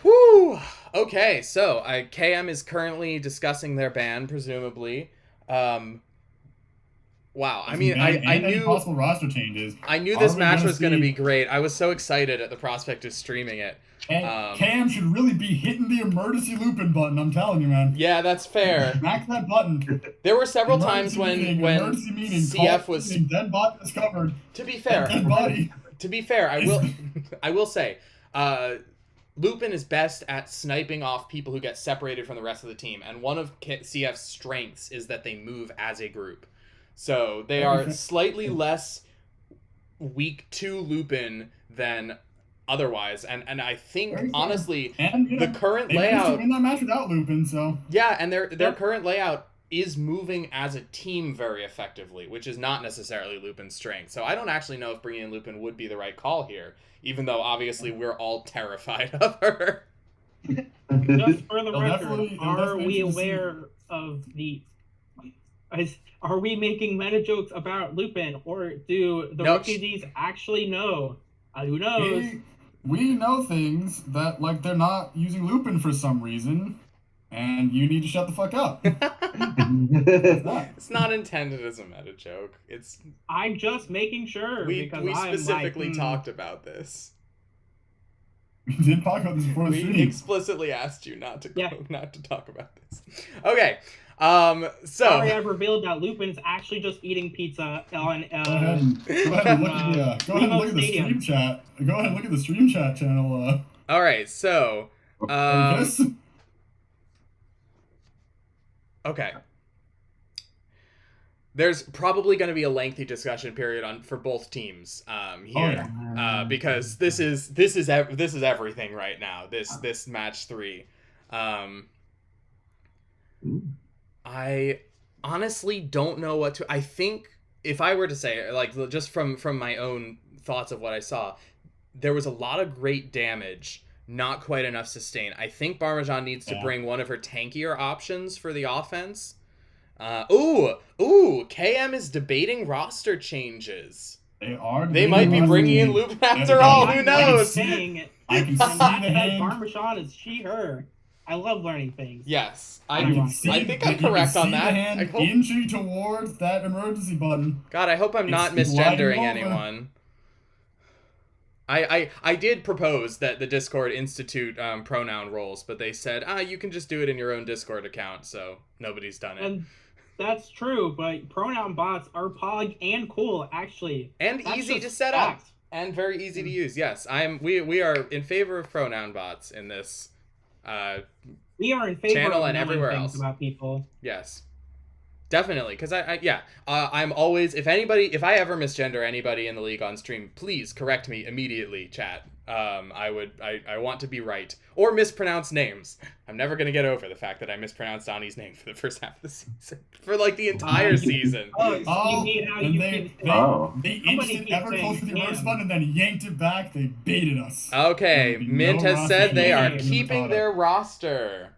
Speaker 1: Whew. Okay, so KM is currently discussing their ban, presumably. Wow. I mean, I
Speaker 3: any
Speaker 1: knew
Speaker 3: possible roster changes.
Speaker 1: this
Speaker 3: Are we
Speaker 1: match
Speaker 3: gonna
Speaker 1: was going to
Speaker 3: see-
Speaker 1: be great. I was so excited at the prospect of streaming it.
Speaker 3: And Cam should really be hitting the emergency looping button. I'm telling you, man.
Speaker 1: Yeah, that's fair.
Speaker 3: Smack that button.
Speaker 1: There were several times
Speaker 3: Emergency
Speaker 1: when
Speaker 3: emergency meeting,
Speaker 1: CF
Speaker 3: call
Speaker 1: was.
Speaker 3: meeting, dead body discovered.
Speaker 1: To be
Speaker 3: Dead
Speaker 1: fair,
Speaker 3: body.
Speaker 1: I will say, Lupin is best at sniping off people who get separated from the rest of the team, and one of CF's strengths is that they move as a group. So they are slightly less weak to Lupin than otherwise, and I think
Speaker 3: Very fair.
Speaker 1: honestly
Speaker 3: And you know,
Speaker 1: the current
Speaker 3: they managed to
Speaker 1: layout,
Speaker 3: win that match without Lupin, so
Speaker 1: yeah, and their
Speaker 6: Yep.
Speaker 1: current layout is moving as a team very effectively, which is not necessarily Lupin's strength. So I don't actually know if bringing in Lupin would be the right call here, even though obviously we're all terrified of her.
Speaker 6: Just for the
Speaker 3: They'll
Speaker 6: record,
Speaker 3: definitely
Speaker 6: are we
Speaker 3: introduce
Speaker 6: aware of the? Are we making meta jokes about Lupin, or do the
Speaker 1: No,
Speaker 6: refugees actually know? Who knows?
Speaker 3: we know things that like they're not using Lupin for some reason, and you need to shut the fuck up.
Speaker 1: It's not intended as a meta joke. It's
Speaker 6: I'm just making sure
Speaker 1: we
Speaker 6: because I'm
Speaker 1: specifically
Speaker 6: like,
Speaker 1: talked about this.
Speaker 3: We didn't talk about this before the
Speaker 1: We
Speaker 3: stream.
Speaker 1: explicitly asked you not to
Speaker 6: Yeah.
Speaker 1: not to talk about this. Okay.
Speaker 6: Sorry,
Speaker 1: So
Speaker 6: I've revealed that Lupin's actually just eating pizza on.
Speaker 3: Go ahead and look at the
Speaker 6: Stadium.
Speaker 3: stream chat. Go ahead and look at the stream chat channel.
Speaker 1: all right. So
Speaker 3: Lucas.
Speaker 1: okay. There's probably going to be a lengthy discussion period for both teams here, because this is everything right now. This match 3. I honestly don't know what to. I think if I were to say, like, just from my own thoughts of what I saw, there was a lot of great damage, not quite enough sustain. I think Parmesan needs to bring one of her tankier options for the offense. KM is debating roster changes. They might be bringing in Lupin after all. Who knows?
Speaker 3: I can see the hand.
Speaker 6: Parmesan is she/her. I love learning things.
Speaker 1: Yes,
Speaker 6: I
Speaker 1: think I'm correct on that.
Speaker 3: I hope inching towards that emergency button.
Speaker 1: God, I hope I'm not
Speaker 3: It's
Speaker 1: misgendering
Speaker 3: sliding over.
Speaker 1: anyone. I did propose that the Discord institute pronoun roles, but they said, you can just do it in your own Discord account, so nobody's done it.
Speaker 6: And that's true, but pronoun bots are pog and cool, actually.
Speaker 1: And
Speaker 6: That's
Speaker 1: easy
Speaker 6: just
Speaker 1: to set up.
Speaker 6: fact.
Speaker 1: And very easy to use. Yes, we are in favor of pronoun bots in this
Speaker 6: We are in favor
Speaker 1: channel
Speaker 6: of
Speaker 1: and
Speaker 6: knowing
Speaker 1: everywhere
Speaker 6: things
Speaker 1: else.
Speaker 6: about people.
Speaker 1: Yes. Definitely, because I'm always, if I ever misgender anybody in the league on stream, please correct me immediately, chat. I want to be right, or mispronounce names. I'm never gonna get over the fact that I mispronounced Donnie's name for the first half of the season, for like the entire season.
Speaker 6: You mean how
Speaker 3: and
Speaker 6: you
Speaker 3: they,
Speaker 6: keep
Speaker 3: they,
Speaker 4: Oh.
Speaker 3: they
Speaker 6: Somebody
Speaker 3: inched it
Speaker 6: keeps
Speaker 3: ever
Speaker 6: saying
Speaker 3: closer to the reverse
Speaker 6: him.
Speaker 3: button and then yanked it back. They baited us.
Speaker 1: Okay,
Speaker 3: There will be
Speaker 1: Mint
Speaker 3: no
Speaker 1: has said they are
Speaker 6: roster
Speaker 1: keeping
Speaker 3: Matata.
Speaker 1: their roster.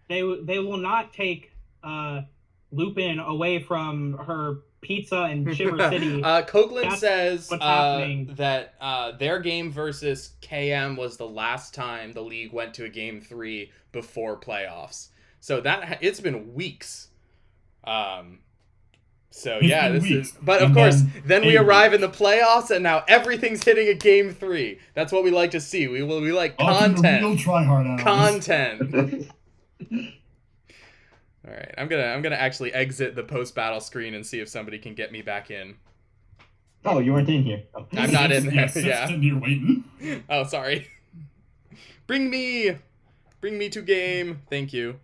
Speaker 6: They will not take Lupin away from her pizza in Shiver City.
Speaker 1: Copeland
Speaker 6: That's
Speaker 1: says
Speaker 6: what's happening.
Speaker 1: that their game versus KM was the last time the league went to a game 3 before playoffs. So it's been weeks. So
Speaker 3: It's
Speaker 1: yeah,
Speaker 3: been
Speaker 1: this
Speaker 3: weeks.
Speaker 1: is. But of
Speaker 3: And
Speaker 1: course,
Speaker 3: then
Speaker 1: then we
Speaker 3: 8
Speaker 1: arrive in the playoffs, and now everything's hitting a game 3. That's what we like to see. We like
Speaker 3: Welcome to real
Speaker 1: content.
Speaker 3: tryhard hours.
Speaker 1: Content. All right, I'm gonna actually exit the post battle screen and see if somebody can get me back in.
Speaker 2: Oh, you weren't in here. Oh.
Speaker 1: I'm not in there.
Speaker 3: Yes,
Speaker 1: Yeah.
Speaker 3: sitting here waiting.
Speaker 1: Oh, sorry. Bring me to game. Thank you.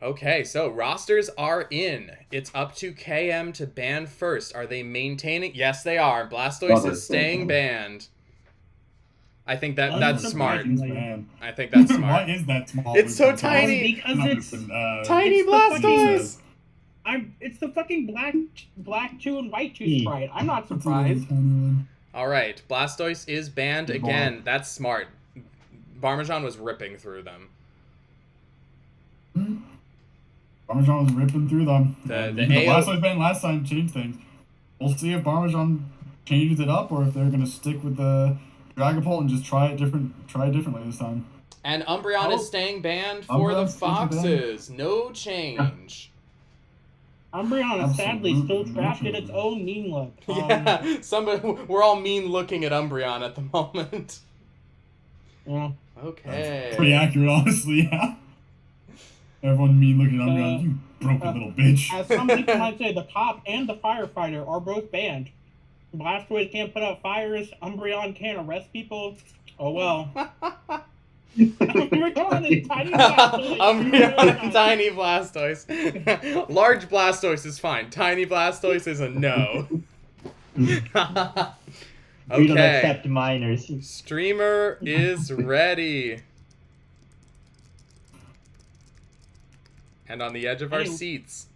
Speaker 1: Okay, so rosters are in. It's up to KM to ban first. Are they maintaining? Yes, they are. Blastoise is staying banned. I think that's smart.
Speaker 3: Man.
Speaker 1: I think that's
Speaker 3: Why
Speaker 1: smart.
Speaker 3: is that small?
Speaker 1: It's so tiny.
Speaker 6: Because it's
Speaker 1: Tiny
Speaker 6: It's the fucking-
Speaker 1: Blastoise.
Speaker 6: it's the fucking black 2 and white 2
Speaker 2: E.
Speaker 6: sprite. I'm not surprised.
Speaker 1: All right, Blastoise is banned
Speaker 3: Good
Speaker 1: again.
Speaker 3: boy.
Speaker 1: That's smart. Parmesan was ripping through them.
Speaker 3: Parmesan was ripping through them.
Speaker 1: The
Speaker 3: And
Speaker 1: AO
Speaker 3: Blastoise ban last time changed things. We'll see if Parmesan changes it up or if they're gonna stick with the Dragapult and just try it differently this time.
Speaker 1: And Umbreon
Speaker 6: Oh.
Speaker 1: is staying banned for the
Speaker 3: Umbreon's still banned.
Speaker 1: Foxes. No change.
Speaker 6: Umbreon is sadly still
Speaker 3: Absolutely.
Speaker 6: trapped in its own mean look.
Speaker 1: Yeah, we're all mean looking at Umbreon at the moment.
Speaker 6: Yeah.
Speaker 1: Okay.
Speaker 3: Pretty accurate, honestly, yeah. Everyone mean looking at Umbreon, you broken little bitch.
Speaker 6: As some people might say, the cop and the firefighter are both banned. Blastoise can't put out fires. Umbreon can't arrest people. Oh well. Umbreon is tiny Blastoise.
Speaker 1: Umbreon, tiny Blastoise. Large Blastoise is fine. Tiny Blastoise is a no.
Speaker 2: We don't
Speaker 1: Okay.
Speaker 2: accept minors.
Speaker 1: Streamer is ready. And on the edge of our
Speaker 6: Anyway.
Speaker 1: seats.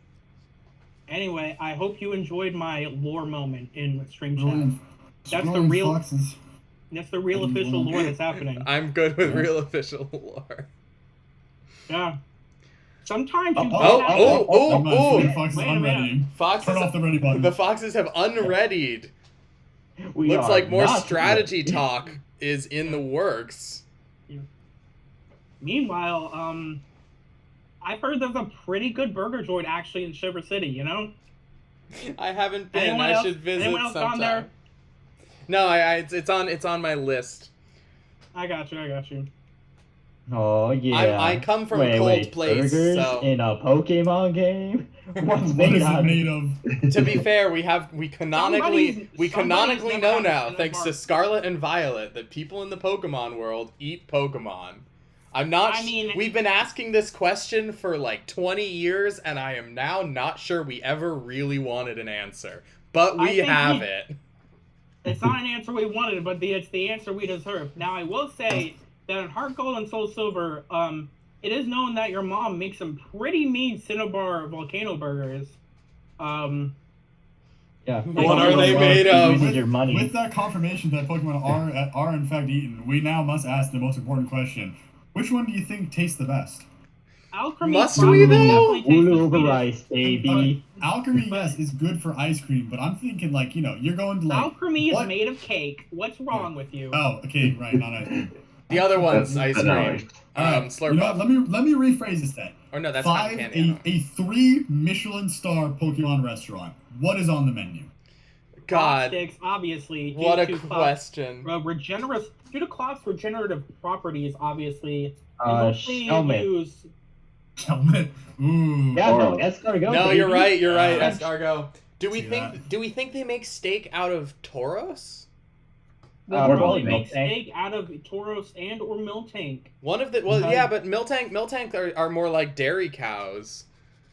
Speaker 6: Anyway, I hope you enjoyed my lore moment in stream chat.
Speaker 3: Cerulean-
Speaker 6: That's the
Speaker 3: Cerulean
Speaker 6: real-
Speaker 3: Foxes.
Speaker 6: That's the real official lore that's happening.
Speaker 1: I'm good with
Speaker 3: Yeah.
Speaker 1: real official lore.
Speaker 6: Yeah. Sometimes you
Speaker 1: Oh,
Speaker 6: have
Speaker 1: oh, oh,
Speaker 3: Never mind,
Speaker 1: oh.
Speaker 3: Cerulean Foxes
Speaker 6: Wait a minute.
Speaker 3: unreadying.
Speaker 1: Foxes,
Speaker 3: Turn off the ready button.
Speaker 1: the Foxes have unreadied.
Speaker 2: We
Speaker 1: Looks
Speaker 2: are
Speaker 1: like more
Speaker 2: not
Speaker 1: strategy
Speaker 2: ready.
Speaker 1: talk is in the works.
Speaker 6: Meanwhile, I've heard there's a pretty good burger joint actually in Shiver City, you know?
Speaker 1: I haven't been.
Speaker 6: Anyone
Speaker 1: I
Speaker 6: else-
Speaker 1: should visit
Speaker 6: anyone else gone
Speaker 1: sometime.
Speaker 6: there?
Speaker 1: No, it's on my list.
Speaker 6: I got you.
Speaker 2: Oh yeah.
Speaker 1: I come from
Speaker 2: wait,
Speaker 1: a cold
Speaker 2: wait,
Speaker 1: place,
Speaker 2: burgers
Speaker 1: so
Speaker 2: in a Pokemon game? What's
Speaker 3: What
Speaker 2: made
Speaker 3: is it
Speaker 2: on?
Speaker 3: made of?
Speaker 1: to be fair, we canonically
Speaker 6: Somebody's
Speaker 1: know
Speaker 6: never
Speaker 1: now,
Speaker 6: had
Speaker 1: thanks
Speaker 6: a
Speaker 1: to
Speaker 6: bar-
Speaker 1: Scarlet and Violet, that people in the Pokemon world eat Pokemon. I'm not.
Speaker 6: I mean-
Speaker 1: We've been asking this question for like 20 years, and I am now not sure we ever really wanted an answer, but
Speaker 6: I
Speaker 1: we
Speaker 6: think
Speaker 1: have
Speaker 6: we-
Speaker 1: it.
Speaker 6: It's not an answer we wanted, but it's the answer we deserve. Now, I will say that in Heart Gold and Soul Silver, it is known that your mom makes some pretty mean Cinnabar volcano burgers.
Speaker 2: Yeah.
Speaker 1: What are
Speaker 2: You
Speaker 1: they
Speaker 2: know,
Speaker 1: made
Speaker 2: you
Speaker 1: of?
Speaker 2: need your money.
Speaker 3: With that confirmation that Pokemon are in fact eaten, we now must ask the most important question. Which one do you think tastes the best?
Speaker 6: Alchemy
Speaker 1: Must
Speaker 6: probably
Speaker 1: we, though?
Speaker 6: definitely tastes
Speaker 2: Ulu
Speaker 6: the
Speaker 2: over
Speaker 6: sweetest.
Speaker 2: rice, baby.
Speaker 3: Alchemy, yes, is good for ice cream, but I'm thinking like, you're going to like...
Speaker 6: Alchemy is
Speaker 3: what?
Speaker 6: made of cake. What's wrong with you?
Speaker 3: Oh, okay, right, not ice cream.
Speaker 1: The other one's ice cream.
Speaker 4: Alright.
Speaker 3: Alright,
Speaker 1: Slurp
Speaker 3: you know
Speaker 1: up.
Speaker 3: what, let me rephrase this then.
Speaker 1: Or no, that's not candy.
Speaker 3: A 3 Michelin star Pokemon restaurant. What is on the menu?
Speaker 1: God,
Speaker 6: Sticks, obviously. Due
Speaker 1: what a
Speaker 6: to
Speaker 1: question.
Speaker 6: due to clock's regenerative properties, obviously.
Speaker 2: Helmet.
Speaker 6: Use
Speaker 3: Helmet. Ooh.
Speaker 2: Yeah, no,
Speaker 4: Or-
Speaker 2: escargot.
Speaker 1: No,
Speaker 2: baby.
Speaker 1: you're right. You're right,
Speaker 3: Yeah.
Speaker 1: Escargot. Do we
Speaker 3: See
Speaker 1: think?
Speaker 3: that?
Speaker 1: Do we think they make steak out of Tauros?
Speaker 6: They'll
Speaker 2: Probably
Speaker 6: probably make
Speaker 2: Miltank.
Speaker 6: steak out of Tauros and or Miltank.
Speaker 1: One of the well,
Speaker 6: Okay.
Speaker 1: yeah, but Miltank are more like dairy cows.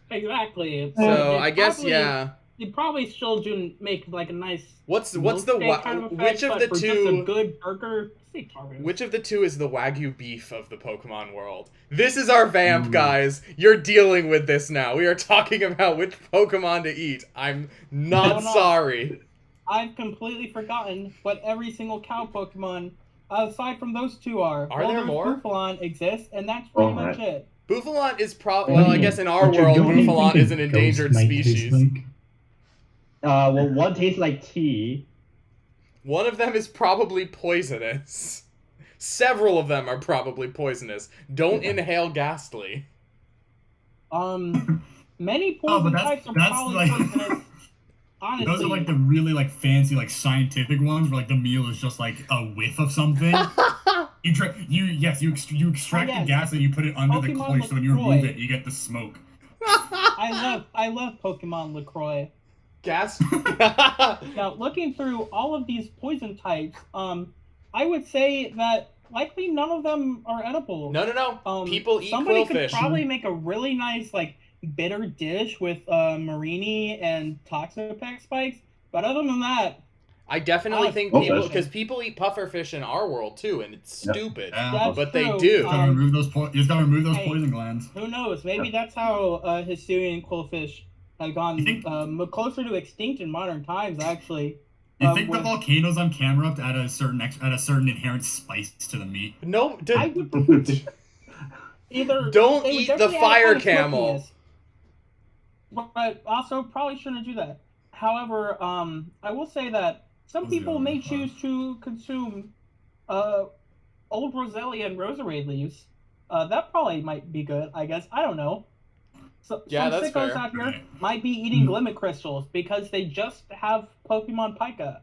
Speaker 6: Exactly.
Speaker 1: So
Speaker 6: They
Speaker 1: I guess
Speaker 6: probably-
Speaker 1: yeah.
Speaker 6: They probably still do make like a nice.
Speaker 1: What's the
Speaker 6: milkshake kind of effect,
Speaker 1: which of
Speaker 6: but
Speaker 1: the
Speaker 6: for just a
Speaker 1: two?
Speaker 6: good burger? Say Tauros.
Speaker 1: Which of the two is the Wagyu beef of the Pokemon world? This is our vamp, guys. You're dealing with this now. We are talking about which Pokemon to eat. I'm not
Speaker 6: No.
Speaker 1: sorry.
Speaker 6: I've completely forgotten what every single cow Pokemon, aside from those two, are.
Speaker 1: Are there more?
Speaker 6: Buffalon exists, and that's pretty much
Speaker 4: Alright.
Speaker 6: it.
Speaker 1: Bufalon is
Speaker 5: What
Speaker 1: well,
Speaker 5: do
Speaker 1: I
Speaker 5: you-
Speaker 1: guess in our
Speaker 2: Richard,
Speaker 1: world,
Speaker 2: you
Speaker 5: What do you think
Speaker 1: Bufalon
Speaker 5: a
Speaker 1: is an
Speaker 5: ghost
Speaker 1: endangered
Speaker 5: might taste
Speaker 1: species.
Speaker 5: like?
Speaker 2: Well, one tastes like tea.
Speaker 1: One of them is probably poisonous. Several of them are probably poisonous. Don't inhale Ghastly.
Speaker 6: Many
Speaker 3: Oh,
Speaker 6: poison
Speaker 3: but
Speaker 6: types are
Speaker 3: that's
Speaker 6: probably
Speaker 3: like
Speaker 6: poisonous. Honestly,
Speaker 3: those are like the really like fancy like scientific ones where like the meal is just like a whiff of something. You extract
Speaker 6: yes.
Speaker 3: the gas and you put it under the
Speaker 6: Pokemon
Speaker 3: koi, so when you remove
Speaker 6: LaCroix.
Speaker 3: it, you get the smoke.
Speaker 6: I love Pokemon LaCroix.
Speaker 1: Gas.
Speaker 6: Now, looking through all of these poison types, I would say that likely none of them are edible.
Speaker 1: No. People eat
Speaker 6: Somebody
Speaker 1: quillfish.
Speaker 6: could probably make a really nice like bitter dish with Marini and Toxapex spikes, but other than that,
Speaker 1: I definitely think
Speaker 4: Oh,
Speaker 1: people
Speaker 4: that's-
Speaker 1: because people eat pufferfish in our world too, and it's
Speaker 4: Yep.
Speaker 1: stupid.
Speaker 3: Yeah,
Speaker 1: But
Speaker 6: true.
Speaker 1: they do.
Speaker 3: you gotta remove those. You gotta remove those
Speaker 6: Hey.
Speaker 3: poison glands.
Speaker 6: Who knows? Maybe that's how Hisuian quillfish had gone
Speaker 3: You think-
Speaker 6: closer to extinct in modern times. Actually,
Speaker 3: You think the
Speaker 6: with-
Speaker 3: volcanoes on camera add a certain inherent spice to the meat?
Speaker 1: No,
Speaker 6: I would either
Speaker 1: Don't
Speaker 6: they would
Speaker 1: eat the
Speaker 6: definitely add
Speaker 1: fire
Speaker 6: kind of
Speaker 1: camel.
Speaker 6: smokiness, but also probably shouldn't do that. However, I will say that some
Speaker 3: Those are
Speaker 6: people
Speaker 3: the
Speaker 6: may
Speaker 3: only fun.
Speaker 6: choose to consume old Roselia and Roserade leaves. That probably might be good, I guess. I don't know. So,
Speaker 1: Yeah,
Speaker 6: some
Speaker 1: that's
Speaker 6: sickos
Speaker 1: fair.
Speaker 6: out here
Speaker 3: Right.
Speaker 6: might be eating Glimmet crystals because they just have Pokemon Pika.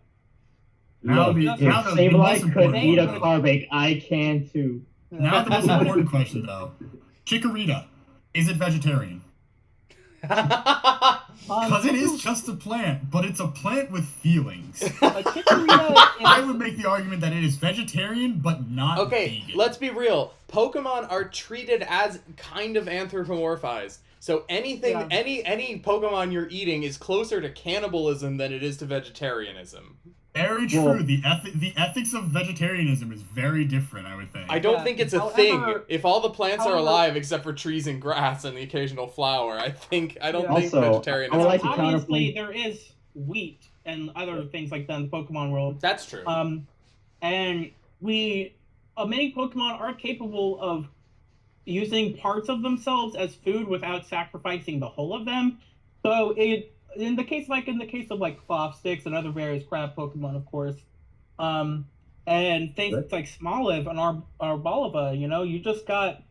Speaker 3: Now
Speaker 2: Look,
Speaker 3: the-
Speaker 6: Just-
Speaker 3: now
Speaker 2: if
Speaker 3: the
Speaker 2: Sableye
Speaker 3: most
Speaker 2: could
Speaker 3: important
Speaker 2: eat a
Speaker 3: one.
Speaker 2: Carbake, I can too.
Speaker 3: Now the most important question though, Chikorita, is it vegetarian? Because it is just a plant, but it's a plant with feelings.
Speaker 6: Chikorita
Speaker 3: I
Speaker 6: is
Speaker 3: would make the argument that it is vegetarian, but not
Speaker 1: Okay,
Speaker 3: vegan.
Speaker 1: let's be real. Pokemon are treated as kind of anthropomorphized. So anything,
Speaker 6: Yeah.
Speaker 1: any Pokemon you're eating is closer to cannibalism than it is to vegetarianism.
Speaker 3: Very true.
Speaker 2: Well-
Speaker 3: The ethics of vegetarianism is very different, I would think.
Speaker 1: I don't
Speaker 6: Yeah,
Speaker 1: think it's a
Speaker 6: however-
Speaker 1: thing. If all the plants are
Speaker 6: however-
Speaker 1: alive except for trees and grass and the occasional flower, I don't
Speaker 6: Yeah.
Speaker 1: think
Speaker 2: Also,
Speaker 1: vegetarianism.
Speaker 2: I would like to
Speaker 6: obviously
Speaker 2: counterpoint-
Speaker 6: there is wheat and other things like that in the Pokemon world.
Speaker 1: That's true.
Speaker 6: And many Pokemon are capable of using parts of themselves as food without sacrificing the whole of them. So in the case of like Cloth Sticks and other various crab Pokemon, of course, and things
Speaker 2: Right.
Speaker 6: like Smoliv and Arboliva, you just got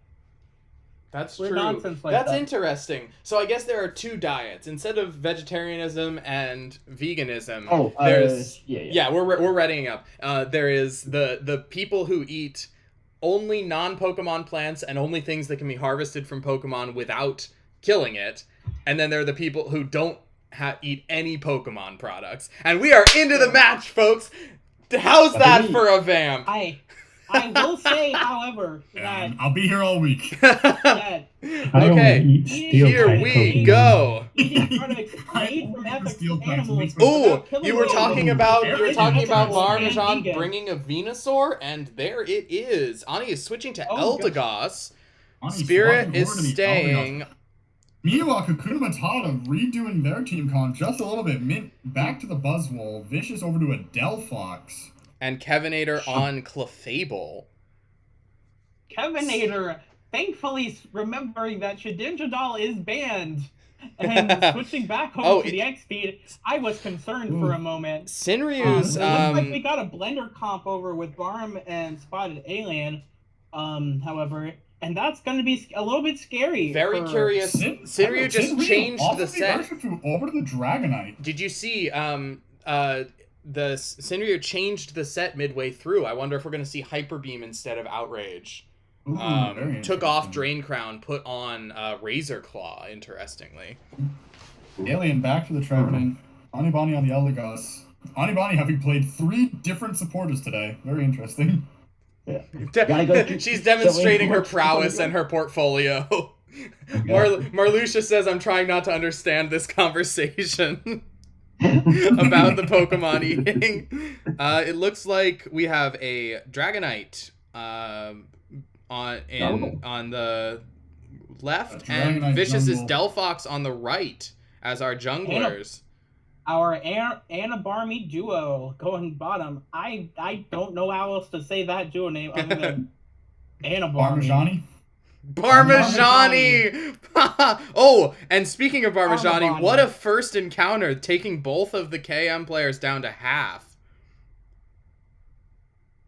Speaker 1: That's
Speaker 6: weird
Speaker 1: true.
Speaker 6: nonsense like
Speaker 1: That's
Speaker 6: that.
Speaker 1: interesting. So I guess there are two diets instead of vegetarianism and veganism.
Speaker 2: Oh,
Speaker 1: there's
Speaker 2: yeah.
Speaker 1: yeah, we're readying up. There is the people who eat only non-Pokemon plants and only things that can be harvested from Pokemon without killing it, and then there are the people who don't eat any Pokemon products. And we are into the match, folks. How's that for a vamp?
Speaker 6: I will say, however, that
Speaker 3: And I'll be here all week.
Speaker 6: that
Speaker 5: I
Speaker 1: Okay,
Speaker 5: only eat steel
Speaker 1: here
Speaker 5: type
Speaker 1: we
Speaker 5: Pokemon.
Speaker 1: go.
Speaker 6: eating products
Speaker 3: I
Speaker 6: made from
Speaker 3: only eat
Speaker 6: ethics
Speaker 3: steel
Speaker 6: of
Speaker 3: types
Speaker 6: animals.
Speaker 3: weeks.
Speaker 1: Ooh,
Speaker 6: without killing
Speaker 1: you were
Speaker 6: them.
Speaker 1: talking about
Speaker 3: Everything
Speaker 1: Larmajon
Speaker 6: vegan.
Speaker 1: bringing a Venusaur, and there it is. Ani is switching to
Speaker 6: Oh,
Speaker 1: Eldegoss.
Speaker 3: Honestly,
Speaker 1: Spirit
Speaker 3: swapping
Speaker 1: is
Speaker 3: over to the
Speaker 1: staying.
Speaker 3: Meanwhile, Kakuna Matata redoing their team comp just a little bit. Mint back to the Buzzwole. Vicious over to a Delphox.
Speaker 1: And Kevinator on Clefable.
Speaker 6: Kevinator, thankfully remembering that Shedinjadal is banned and switching back home
Speaker 1: Oh,
Speaker 6: to the X speed, I was concerned for a moment.
Speaker 1: Sinryu's
Speaker 6: It looks like we got a blender comp over with Barm and Spotted Alien, however, and that's going to be a little bit scary.
Speaker 1: very
Speaker 6: for-
Speaker 1: curious. Sinryu just
Speaker 3: Sinryu
Speaker 1: changed
Speaker 3: off
Speaker 1: the
Speaker 3: of
Speaker 1: set.
Speaker 3: Urshifu over to the Dragonite.
Speaker 1: Did you see the Sinryu changed the set midway through? I wonder if we're going to see Hyper Beam instead of Outrage.
Speaker 3: Ooh, very
Speaker 1: Took off
Speaker 3: interesting.
Speaker 1: Drain Crown, put on Razor Claw, interestingly.
Speaker 3: Alien back to the Trevenant. Anibani on the Eldegoss. Anibani having played 3 different supporters today. Very interesting.
Speaker 2: Yeah. Gotta go
Speaker 1: She's demonstrating her
Speaker 2: so
Speaker 1: prowess and her portfolio. Marluxia says, I'm trying not to understand this conversation about the Pokemon eating. It looks like we have a Dragonite on the left, and
Speaker 3: Dragonite
Speaker 1: Vicious is
Speaker 3: jungle.
Speaker 1: Delphox on the right as our junglers.
Speaker 6: Our Anabarmy duo going bottom. I don't know how else to say that duo name other than Anabarmy.
Speaker 3: Parmesan.
Speaker 1: Parmesan! Oh, and speaking of Parmesan,
Speaker 6: Parmesan.
Speaker 1: what a first encounter, taking both of the KM players down to half.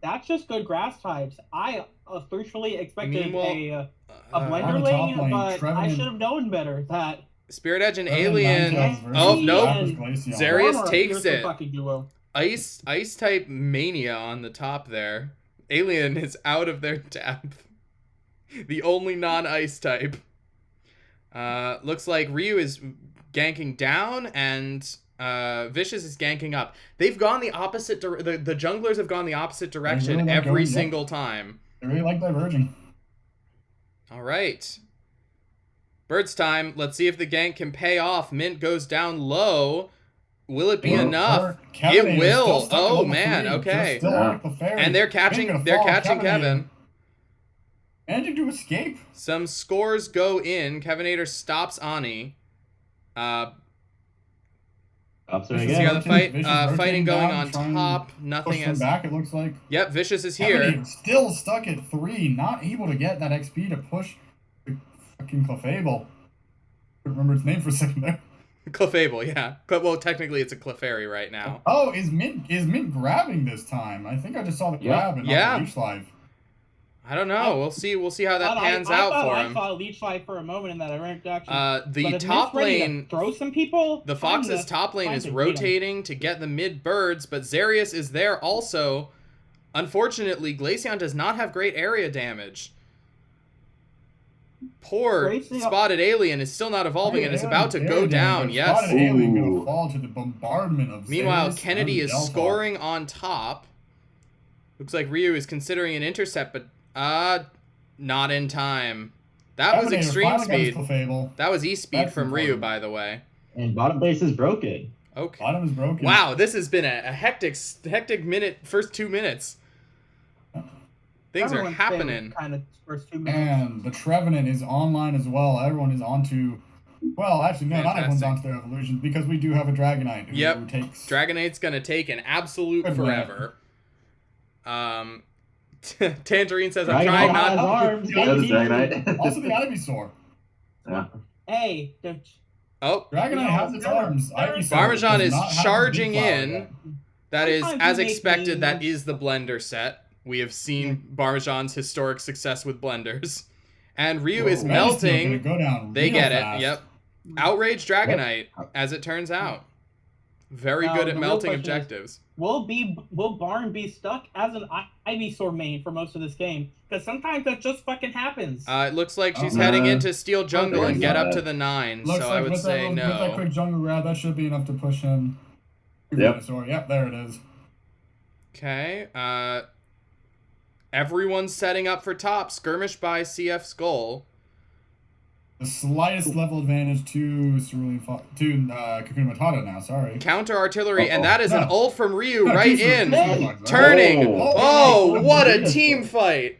Speaker 6: That's just good grass types. I officially expected
Speaker 1: Meanwhile,
Speaker 6: a
Speaker 3: on the top
Speaker 6: Blenderling,
Speaker 3: lane,
Speaker 6: but I
Speaker 3: Trevenant-
Speaker 6: should have known better. That
Speaker 1: Spirit Edge and
Speaker 3: Trevenant
Speaker 1: Alien.
Speaker 3: Ninetales versus
Speaker 1: Oh, nope.
Speaker 3: Lapras Glaceon.
Speaker 1: Zarius
Speaker 6: Warmer
Speaker 1: takes
Speaker 6: appears the
Speaker 1: it.
Speaker 6: fucking duo.
Speaker 1: Ice type mania on the top there. Alien is out of their depth. The only non-ice type. Looks like Ryu is ganking down and Vicious is ganking up. They've gone the opposite the junglers have gone the opposite direction
Speaker 3: really like
Speaker 1: every
Speaker 3: going,
Speaker 1: single time.
Speaker 3: They really like diverging.
Speaker 1: All right. Bird's time. Let's see if the gank can pay off. Mint goes down low. Will it be enough? It will. Oh man, okay. And they're catching Kevin.
Speaker 3: Managing to escape.
Speaker 1: Some scores go in. Kevinator stops Ani.
Speaker 2: Stops her
Speaker 3: Vicious
Speaker 1: See
Speaker 2: again.
Speaker 1: how the fight,
Speaker 3: Vicious
Speaker 1: fighting
Speaker 3: rotating
Speaker 1: going
Speaker 3: down,
Speaker 1: on
Speaker 3: trying
Speaker 1: top.
Speaker 3: Push
Speaker 1: Nothing
Speaker 3: them
Speaker 1: has.
Speaker 3: back, it looks like.
Speaker 1: Yep, Vicious is here.
Speaker 3: Kevinator still stuck at 3, not able to get that XP to push the fucking Clefable. I remember its name for a second there.
Speaker 1: Clefable, yeah. Well, technically it's a Clefairy right now.
Speaker 3: Oh, is Mint grabbing this time? I think I just saw the grab and
Speaker 1: Yeah.
Speaker 3: not the leech live.
Speaker 1: I don't know. We'll see how that pans out for him.
Speaker 6: I saw a leech life for a moment in that ranked action.
Speaker 1: The
Speaker 6: But if
Speaker 1: top
Speaker 6: Mint's ready to
Speaker 1: lane,
Speaker 6: throw some people.
Speaker 1: the Fox's top lane is rotating to get the mid birds, but Zarius is there also. Unfortunately, Glaceon does not have great area damage. Poor
Speaker 6: Glaceon-
Speaker 1: spotted alien is still not evolving and is about to go
Speaker 3: Area
Speaker 1: down.
Speaker 3: damage,
Speaker 1: Yes.
Speaker 3: Spotted alien gonna
Speaker 4: Ooh.
Speaker 3: fall to the bombardment of
Speaker 1: Meanwhile,
Speaker 3: Zarius
Speaker 1: Kennedy
Speaker 3: and
Speaker 1: is
Speaker 3: Delphox.
Speaker 1: scoring on top. Looks like Ryu is considering an intercept, but not in time. That was
Speaker 3: Kevinator
Speaker 1: extreme
Speaker 3: finally got his
Speaker 1: speed.
Speaker 3: Clefable.
Speaker 1: That was E-speed
Speaker 3: That's
Speaker 1: from Ryu,
Speaker 3: important.
Speaker 1: by the way.
Speaker 2: And bottom base is broken.
Speaker 1: Okay.
Speaker 3: Bottom is broken.
Speaker 1: Wow, this has been a hectic first 2 minutes. Things are
Speaker 6: Everyone's
Speaker 1: happening.
Speaker 6: Kind of first 2 minutes.
Speaker 3: And the Trevenant is online as well. Everyone is onto. Well, actually, no, not everyone's
Speaker 1: Fantastic.
Speaker 3: onto their evolution because we do have a Dragonite who
Speaker 1: Yep.
Speaker 3: takes.
Speaker 1: Dragonate's gonna take an absolute
Speaker 3: Good
Speaker 1: forever. Tangerine says, I'm
Speaker 2: Dragonite
Speaker 1: trying
Speaker 2: has
Speaker 1: not...
Speaker 2: arms.
Speaker 3: Yeah,
Speaker 2: baby.
Speaker 4: Dragonite.
Speaker 3: Also, the Ivysaur.
Speaker 4: Yeah.
Speaker 6: Hey,
Speaker 1: Oh,
Speaker 3: Dragonite has its arms. Ivysaur
Speaker 1: Parmesan
Speaker 3: does
Speaker 1: is
Speaker 3: not have the big
Speaker 1: charging
Speaker 3: flower
Speaker 1: in.
Speaker 3: yet.
Speaker 1: that is,
Speaker 6: Sometimes
Speaker 1: as
Speaker 6: you make
Speaker 1: expected, that
Speaker 6: things-
Speaker 1: is the blender set. We have seen Parmesan's historic success with blenders. And Ryu is
Speaker 3: Red is still
Speaker 1: melting.
Speaker 3: gonna go down
Speaker 1: They
Speaker 3: real
Speaker 1: get
Speaker 3: fast.
Speaker 1: it, yep. Outrage Dragonite, as it turns out. Very
Speaker 6: Now,
Speaker 1: good at
Speaker 6: the real
Speaker 1: melting
Speaker 6: question is,
Speaker 1: objectives.
Speaker 6: will Barn be stuck as an Ivysaur main for most of this game? Because sometimes that just fucking happens.
Speaker 1: It looks like she's
Speaker 3: Oh,
Speaker 1: heading
Speaker 4: no.
Speaker 1: into Steel Jungle and get up to the 9,
Speaker 3: Looks
Speaker 1: so
Speaker 3: like
Speaker 1: I would
Speaker 3: with
Speaker 1: say
Speaker 3: that, with that
Speaker 1: no.
Speaker 3: quick jungle grab, that should be enough to push him.
Speaker 4: Yep.
Speaker 3: Venusaur. Yep, there it is.
Speaker 1: Okay, everyone's setting up for top. Skirmish by CF Skull.
Speaker 3: The slightest level advantage to Cerulean Kakuna Matata now, sorry.
Speaker 1: Counter artillery, and
Speaker 4: Uh-oh.
Speaker 1: that is an
Speaker 3: No.
Speaker 1: ult from Ryu
Speaker 3: No,
Speaker 1: right
Speaker 3: two
Speaker 1: in.
Speaker 3: Cerulean Fox,
Speaker 1: Turning.
Speaker 4: Oh.
Speaker 1: Oh, what a
Speaker 2: Beautiful.
Speaker 1: team fight.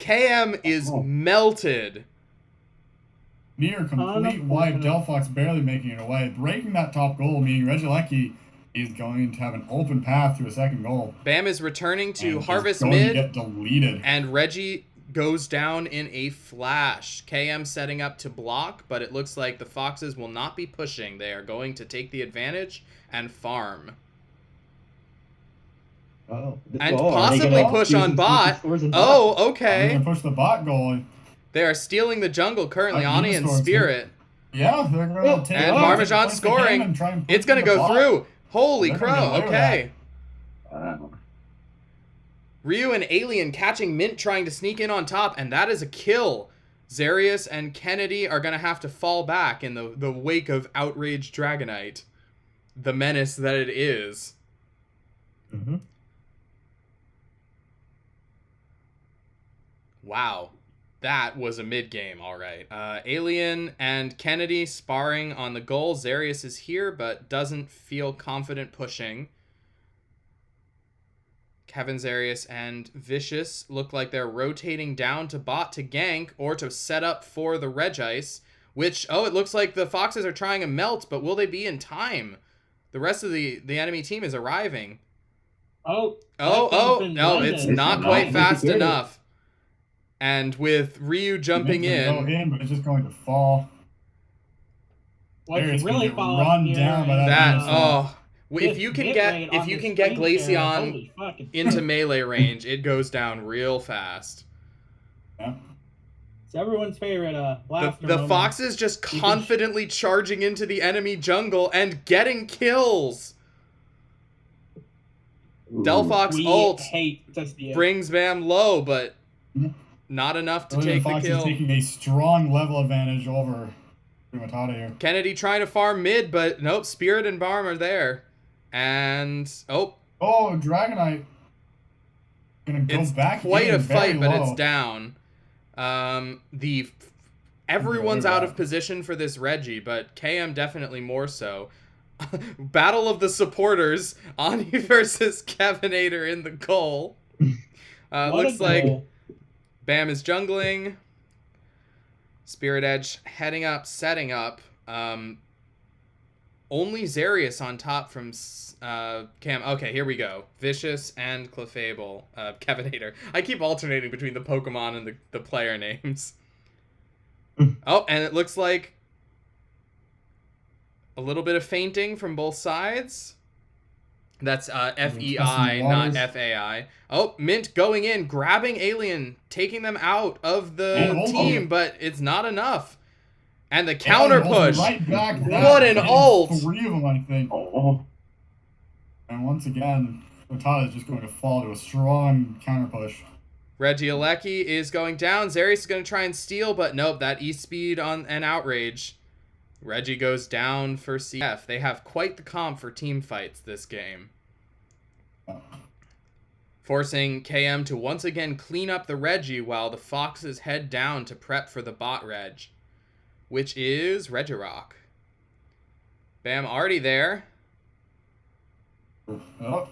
Speaker 1: KM is
Speaker 4: Oh.
Speaker 1: melted.
Speaker 3: Near complete wipe, Delphox barely making it away. Breaking that top goal, meaning Regieleki is going to have an open path to a second goal.
Speaker 1: Bam is returning to
Speaker 3: And is
Speaker 1: Harvest
Speaker 3: going to
Speaker 1: mid,
Speaker 3: get deleted.
Speaker 1: and Reggie goes down in a flash. KM setting up to block, but it looks like the Foxes will not be pushing. They are going to take the advantage and farm.
Speaker 2: Oh.
Speaker 1: And
Speaker 2: Oh, are they
Speaker 1: possibly
Speaker 2: gonna
Speaker 1: push
Speaker 2: use
Speaker 1: on
Speaker 2: these
Speaker 1: bot.
Speaker 2: scores in bot?
Speaker 1: Oh,
Speaker 3: They're
Speaker 1: okay.
Speaker 3: going to push the bot goal.
Speaker 1: They are stealing the jungle currently,
Speaker 3: Like
Speaker 1: Ani and
Speaker 3: Venusaur, too.
Speaker 1: Spirit.
Speaker 3: Yeah, they're going to take
Speaker 1: And
Speaker 3: it.
Speaker 1: Parmesan
Speaker 3: Place the cannon
Speaker 1: scoring.
Speaker 3: and try and push
Speaker 1: It's going to
Speaker 3: the
Speaker 1: go
Speaker 3: bot.
Speaker 1: through. Holy
Speaker 3: They're gonna
Speaker 1: crow,
Speaker 3: get away with
Speaker 1: okay.
Speaker 4: Wow.
Speaker 1: Ryu and Alien catching Mint trying to sneak in on top, and that is a kill. Zarius and Kennedy are going to have to fall back in the wake of outraged Dragonite. the menace that it is.
Speaker 2: Mm-hmm.
Speaker 1: Wow. That was a mid-game, all right. Alien and Kennedy sparring on the goal. Zarius is here, but doesn't feel confident pushing. Kevin, Zarius, and Vicious look like they're rotating down to bot to gank or to set up for the Regice, which, it looks like the Foxes are trying to melt, but will they be in time? The rest of the enemy team is arriving.
Speaker 6: No,
Speaker 1: It's not quite fast enough. And with Ryu jumping
Speaker 3: Go in, but it's just going to fall.
Speaker 6: What's
Speaker 3: It's
Speaker 6: really
Speaker 3: gonna
Speaker 6: falling
Speaker 3: run
Speaker 6: here
Speaker 3: down by
Speaker 6: is,
Speaker 3: that
Speaker 1: if you can get Glaceon into melee range, it goes down real fast.
Speaker 3: Yeah.
Speaker 6: It's everyone's favorite blaster
Speaker 1: The
Speaker 6: moment.
Speaker 1: Foxes just confidently charging into the enemy jungle and getting kills. Delphox ult
Speaker 6: hate to see it.
Speaker 1: brings Bam low, but not enough to take the
Speaker 3: Fox
Speaker 1: kill.
Speaker 3: is taking a strong level advantage over Matata here.
Speaker 1: Kennedy trying to farm mid, but nope, Spirit and Barm are there. And
Speaker 3: Dragonite gonna go
Speaker 1: it's
Speaker 3: back.
Speaker 1: quite
Speaker 3: in
Speaker 1: a fight,
Speaker 3: very
Speaker 1: but
Speaker 3: low.
Speaker 1: it's down. Everyone's out of position for this Reggie, but KM definitely more so. Battle of the supporters, Ani versus Kevinator in the goal. Looks like Bam is jungling. Spirit Edge heading up, setting up. Only Zarius on top from Cam. Okay, here we go. Vicious and Clefable. Kevinator. I keep alternating between the Pokemon and the player names. And it looks like a little bit of fainting from both sides. That's FEI, not FAI. Mint going in, grabbing Alien, taking them out of the team, but it's not enough. And the counter push.
Speaker 3: Right back.
Speaker 1: What an ult!
Speaker 3: 3 of them, I think. And once again, Matata is just going to fall to a strong counter push.
Speaker 1: Regieleki is going down. Zarius is going to try and steal, but nope, that E-speed on an outrage. Reggie goes down for CF. They have quite the comp for team fights this game. Forcing KM to once again clean up the Reggie while the Foxes head down to prep for the bot Reg, which is Regirock. Bam already there. Ani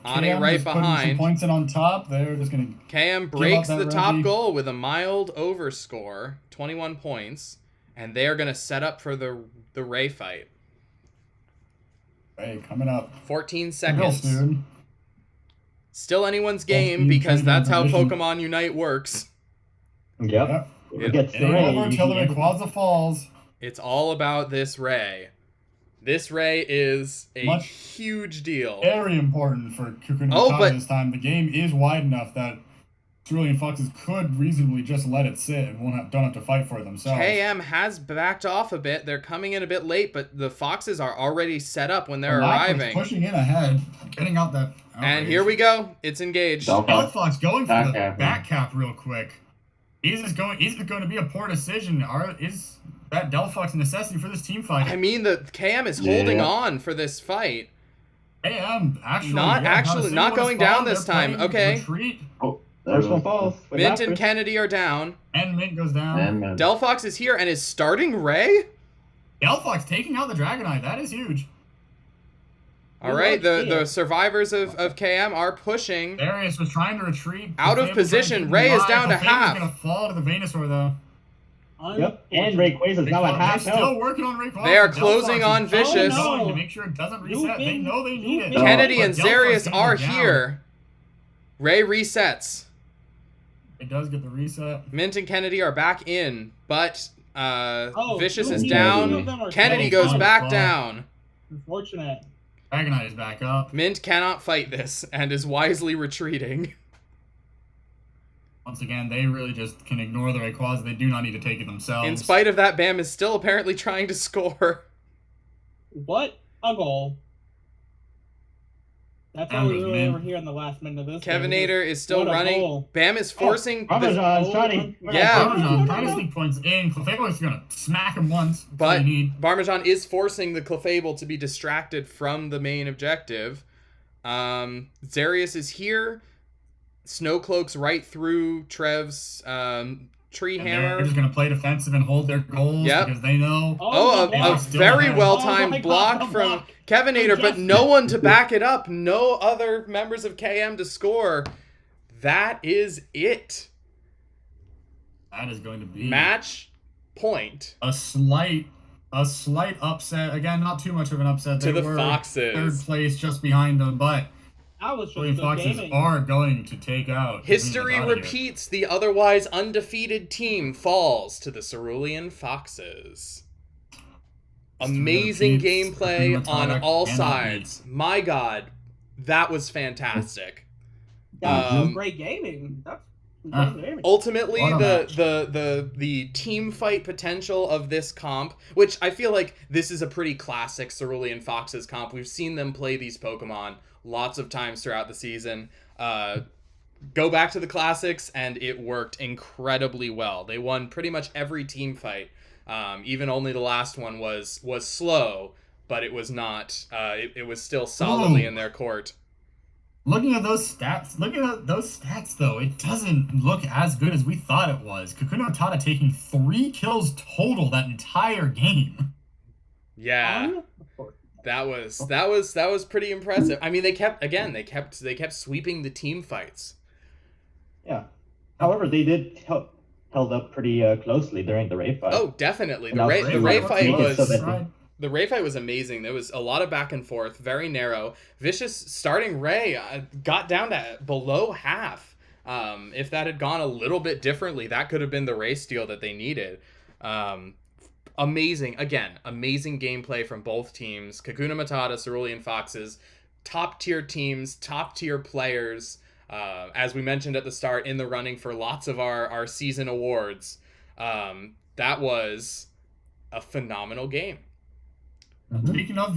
Speaker 3: KM
Speaker 1: right
Speaker 3: just putting
Speaker 1: behind.
Speaker 3: some points in on top. They're just going to...
Speaker 1: KM breaks
Speaker 3: that
Speaker 1: the top
Speaker 3: Reggie.
Speaker 1: goal with a mild overscore, 21 points, and they are going to set up for the Ray fight.
Speaker 3: Hey, coming up.
Speaker 1: 14
Speaker 3: Real
Speaker 1: seconds.
Speaker 3: soon.
Speaker 1: Still anyone's game
Speaker 3: speed,
Speaker 1: because
Speaker 3: change
Speaker 1: that's how
Speaker 3: position.
Speaker 1: Pokemon Unite works.
Speaker 2: Yep. It gets
Speaker 3: It ain't over until the Rayquaza falls.
Speaker 1: It's all about this Ray. This Ray is a huge deal.
Speaker 3: Very important for Kakuna
Speaker 1: but
Speaker 3: this time. The game is wide enough that Cerulean Foxes could reasonably just let it sit and don't have to fight for it themselves.
Speaker 1: KM has backed off a bit. They're coming in a bit late, but the Foxes are already set up when they're arriving.
Speaker 3: Pushing in ahead, getting out that outrage.
Speaker 1: And here we go. It's engaged.
Speaker 3: Fox going for the back cap real quick. Is it going to be a poor decision? Is that Delphox a necessity for this team fight?
Speaker 1: I mean, the KM is holding on for this fight.
Speaker 3: KM actually
Speaker 1: not going down this time. Okay.
Speaker 3: Retreat.
Speaker 2: First one falls.
Speaker 1: Mint and Kennedy are down.
Speaker 3: And Mint goes down.
Speaker 1: Delphox is here and is starting Ray?
Speaker 3: Delphox taking out the Dragonite. That is huge.
Speaker 1: All right, the survivors of KM are pushing.
Speaker 3: Darius was trying to retreat.
Speaker 1: Out of position. Ray is down to half.
Speaker 3: Going to fall to the Venusaur, though.
Speaker 2: Yep, and Rayquaza's now at half
Speaker 3: They're still working on Rayquaza.
Speaker 1: They are closing on Vicious.
Speaker 3: To make sure it doesn't reset. They know they need it.
Speaker 1: Kennedy and Zarius are here. Ray resets.
Speaker 3: It does get the reset.
Speaker 1: Mint and Kennedy are back in, but Vicious is
Speaker 6: neither
Speaker 1: down. Kennedy goes back down.
Speaker 6: Unfortunate.
Speaker 3: Dragonite is back up.
Speaker 1: Mint cannot fight this and is wisely retreating.
Speaker 3: Once again, they really just can ignore the Rayquaza. They do not need to take it themselves.
Speaker 1: In spite of that, Bam is still apparently trying to score.
Speaker 6: What a goal. That's
Speaker 3: Bam
Speaker 6: all we
Speaker 3: goes
Speaker 6: really
Speaker 3: mid.
Speaker 6: ever hear in the last minute of this game.
Speaker 1: Kevinator is still
Speaker 6: What a
Speaker 1: running.
Speaker 6: goal.
Speaker 1: Bam is forcing.
Speaker 2: Parmesan's trying to.
Speaker 1: Yeah.
Speaker 3: Parmesan trying to sneak points in. Clefable is gonna smack him once. That's all
Speaker 1: But
Speaker 3: you need.
Speaker 1: Parmesan is forcing the Clefable to be distracted from the main objective. Zarius is here. Snowcloak's right through Trev's tree
Speaker 3: And
Speaker 1: hammer.
Speaker 3: they're just gonna play defensive and hold their goals
Speaker 1: Yep.
Speaker 3: because they know.
Speaker 1: Oh,
Speaker 6: the
Speaker 1: a
Speaker 6: block.
Speaker 3: still
Speaker 1: very
Speaker 3: ahead.
Speaker 1: well-timed
Speaker 6: Oh my
Speaker 1: block
Speaker 6: God, the
Speaker 1: from
Speaker 6: block.
Speaker 1: Kevinator, but
Speaker 6: Justin.
Speaker 1: no one to back it up. No other members of KM to score. That is it.
Speaker 3: That is going to be
Speaker 1: Match point
Speaker 3: a slight upset. Again, not too much of an upset.
Speaker 1: to
Speaker 3: They
Speaker 1: the
Speaker 3: were
Speaker 1: Foxes.
Speaker 3: third place just behind them, but
Speaker 6: That was just
Speaker 3: Cerulean
Speaker 6: good
Speaker 3: Foxes
Speaker 6: gaming.
Speaker 3: are going to take out
Speaker 1: History
Speaker 3: Kakuna Matata here.
Speaker 1: repeats. The otherwise undefeated team falls to the Cerulean Foxes.
Speaker 3: History
Speaker 1: Amazing
Speaker 3: repeats.
Speaker 1: gameplay
Speaker 3: Kakuna
Speaker 1: on
Speaker 3: Matata
Speaker 1: all
Speaker 3: cannot
Speaker 1: sides. My God, that was fantastic.
Speaker 6: That was
Speaker 1: Um,
Speaker 6: great gaming. That's
Speaker 3: Ah.
Speaker 6: great gaming.
Speaker 1: Ultimately,
Speaker 3: What a match.
Speaker 1: the team fight potential of this comp, which I feel like this is a pretty classic Cerulean Foxes comp. We've seen them play these Pokemon lots of times throughout the season. Go back to the classics, and it worked incredibly well. They won pretty much every team fight. Even only the last one was slow, but it was not. It was still solidly
Speaker 3: Oh.
Speaker 1: in their court.
Speaker 3: Looking at those stats, though, it doesn't look as good as we thought it was. Kakuna Matata taking 3 kills total that entire game.
Speaker 1: Yeah. That was pretty impressive. I mean, they kept sweeping the team fights.
Speaker 2: Yeah. However, they did held up pretty closely during the raid fight.
Speaker 1: Oh, definitely. The
Speaker 2: Now,
Speaker 1: Ray
Speaker 2: Ray
Speaker 1: fight
Speaker 2: make it
Speaker 1: was
Speaker 2: so that
Speaker 1: the Ray fight was amazing. There was a lot of back and forth, very narrow. Vicious starting Ray got down to below half. If that had gone a little bit differently, that could have been the Ray steal that they needed. Amazing gameplay from both teams. Kakuna Matata, Cerulean Foxes, top tier teams, top tier players. As we mentioned at the start, in the running for lots of our season awards. That was a phenomenal game.
Speaker 3: Speaking of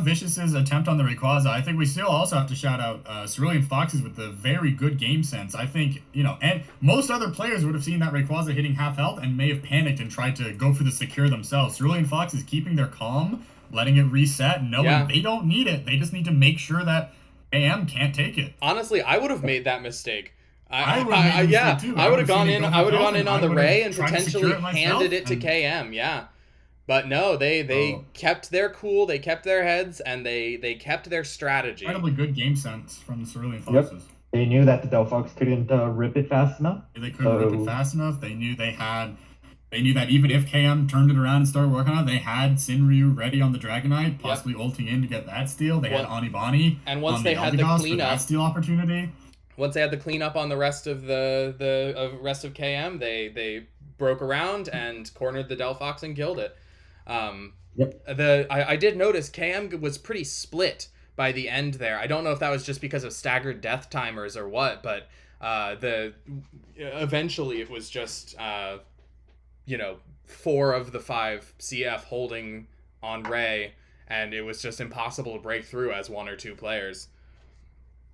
Speaker 3: Vicious's attempt on the Rayquaza, I think we still also have to shout out Cerulean Foxes with the very good game sense. I think, and most other players would have seen that Rayquaza hitting half health and may have panicked and tried to go for the secure themselves. Cerulean Foxes keeping their calm, letting it reset, knowing they don't need it. They just need to make sure that AM can't take it.
Speaker 1: Honestly, I would have made that mistake.
Speaker 3: I would have
Speaker 1: gone in on the Ray and
Speaker 3: tried to secure
Speaker 1: potentially
Speaker 3: it myself
Speaker 1: handed it to
Speaker 3: and-
Speaker 1: KM, yeah. But no, they kept their cool, they kept their heads, and they kept their strategy.
Speaker 3: Incredibly good game sense from the Cerulean
Speaker 2: Yep.
Speaker 3: Foxes.
Speaker 2: They knew that the Delphox couldn't rip it fast enough.
Speaker 3: They couldn't rip it fast enough. They knew that even if KM turned it around and started working on it, they had Sinryu ready on the Dragonite, possibly ulting in to get that steal. They had Anibani.
Speaker 1: And once
Speaker 3: on
Speaker 1: they had the
Speaker 3: Eldegoss for
Speaker 1: cleanup,
Speaker 3: that steal opportunity.
Speaker 1: Once they had the cleanup on the rest of the rest of KM, they broke around and cornered the Delphox and killed it. I did notice KM was pretty split by the end there. I don't know if that was just because of staggered death timers or what, but eventually it was just 4 of the 5 CF holding on Ray, and it was just impossible to break through as 1 or 2 players.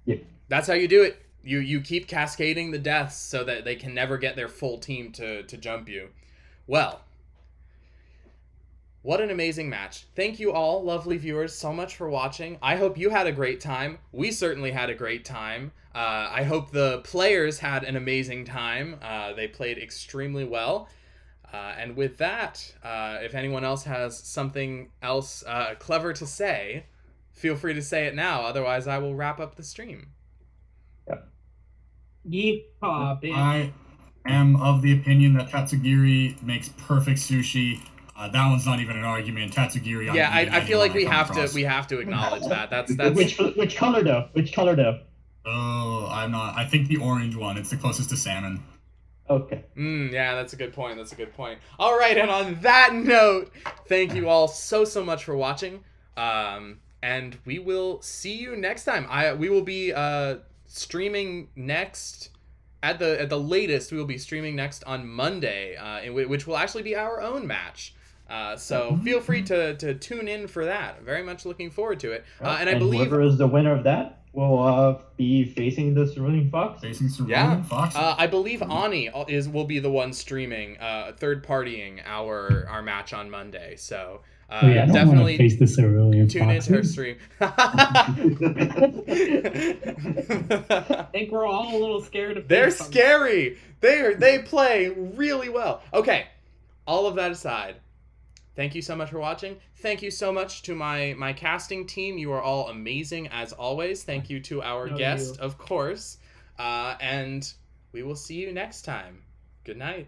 Speaker 2: Yep.
Speaker 1: That's how you do it. You keep cascading the deaths so that they can never get their full team to jump you. Well, what an amazing match. Thank you all, lovely viewers, so much for watching. I hope you had a great time. We certainly had a great time. I hope the players had an amazing time. They played extremely well. And with that, if anyone else has something else clever to say, feel free to say it now. Otherwise, I will wrap up the stream.
Speaker 6: Yeehaw, bitch.
Speaker 3: I am of the opinion that Tatsugiri makes perfect sushi. That one's not even an argument. Tatsugiri.
Speaker 1: Yeah, I feel like we have to acknowledge that. That's
Speaker 2: Which color though? Which color though?
Speaker 3: Oh, I'm not. I think the orange one. It's the closest to salmon.
Speaker 2: Okay.
Speaker 1: Yeah, that's a good point. All right, and on that note, thank you all so much for watching. And we will see you next time. We will be streaming next at the latest. We will be streaming next on Monday, which will actually be our own match. So feel free to tune in for that. I'm very much looking forward to it. And I
Speaker 2: and
Speaker 1: believe
Speaker 2: whoever is the winner of that will be facing the Cerulean Fox.
Speaker 3: Facing Cerulean Fox.
Speaker 1: I believe Ani will be the one streaming, third partying our match on Monday. So
Speaker 5: I don't
Speaker 1: definitely
Speaker 5: want to face the Cerulean
Speaker 1: tune into her stream.
Speaker 6: I think we're all a little scared of.
Speaker 1: They're scary. They play really well. Okay, all of that aside, thank you so much for watching. Thank you so much to my casting team. You are all amazing as always. Thank you to our guest, of course. And we will see you next time. Good night.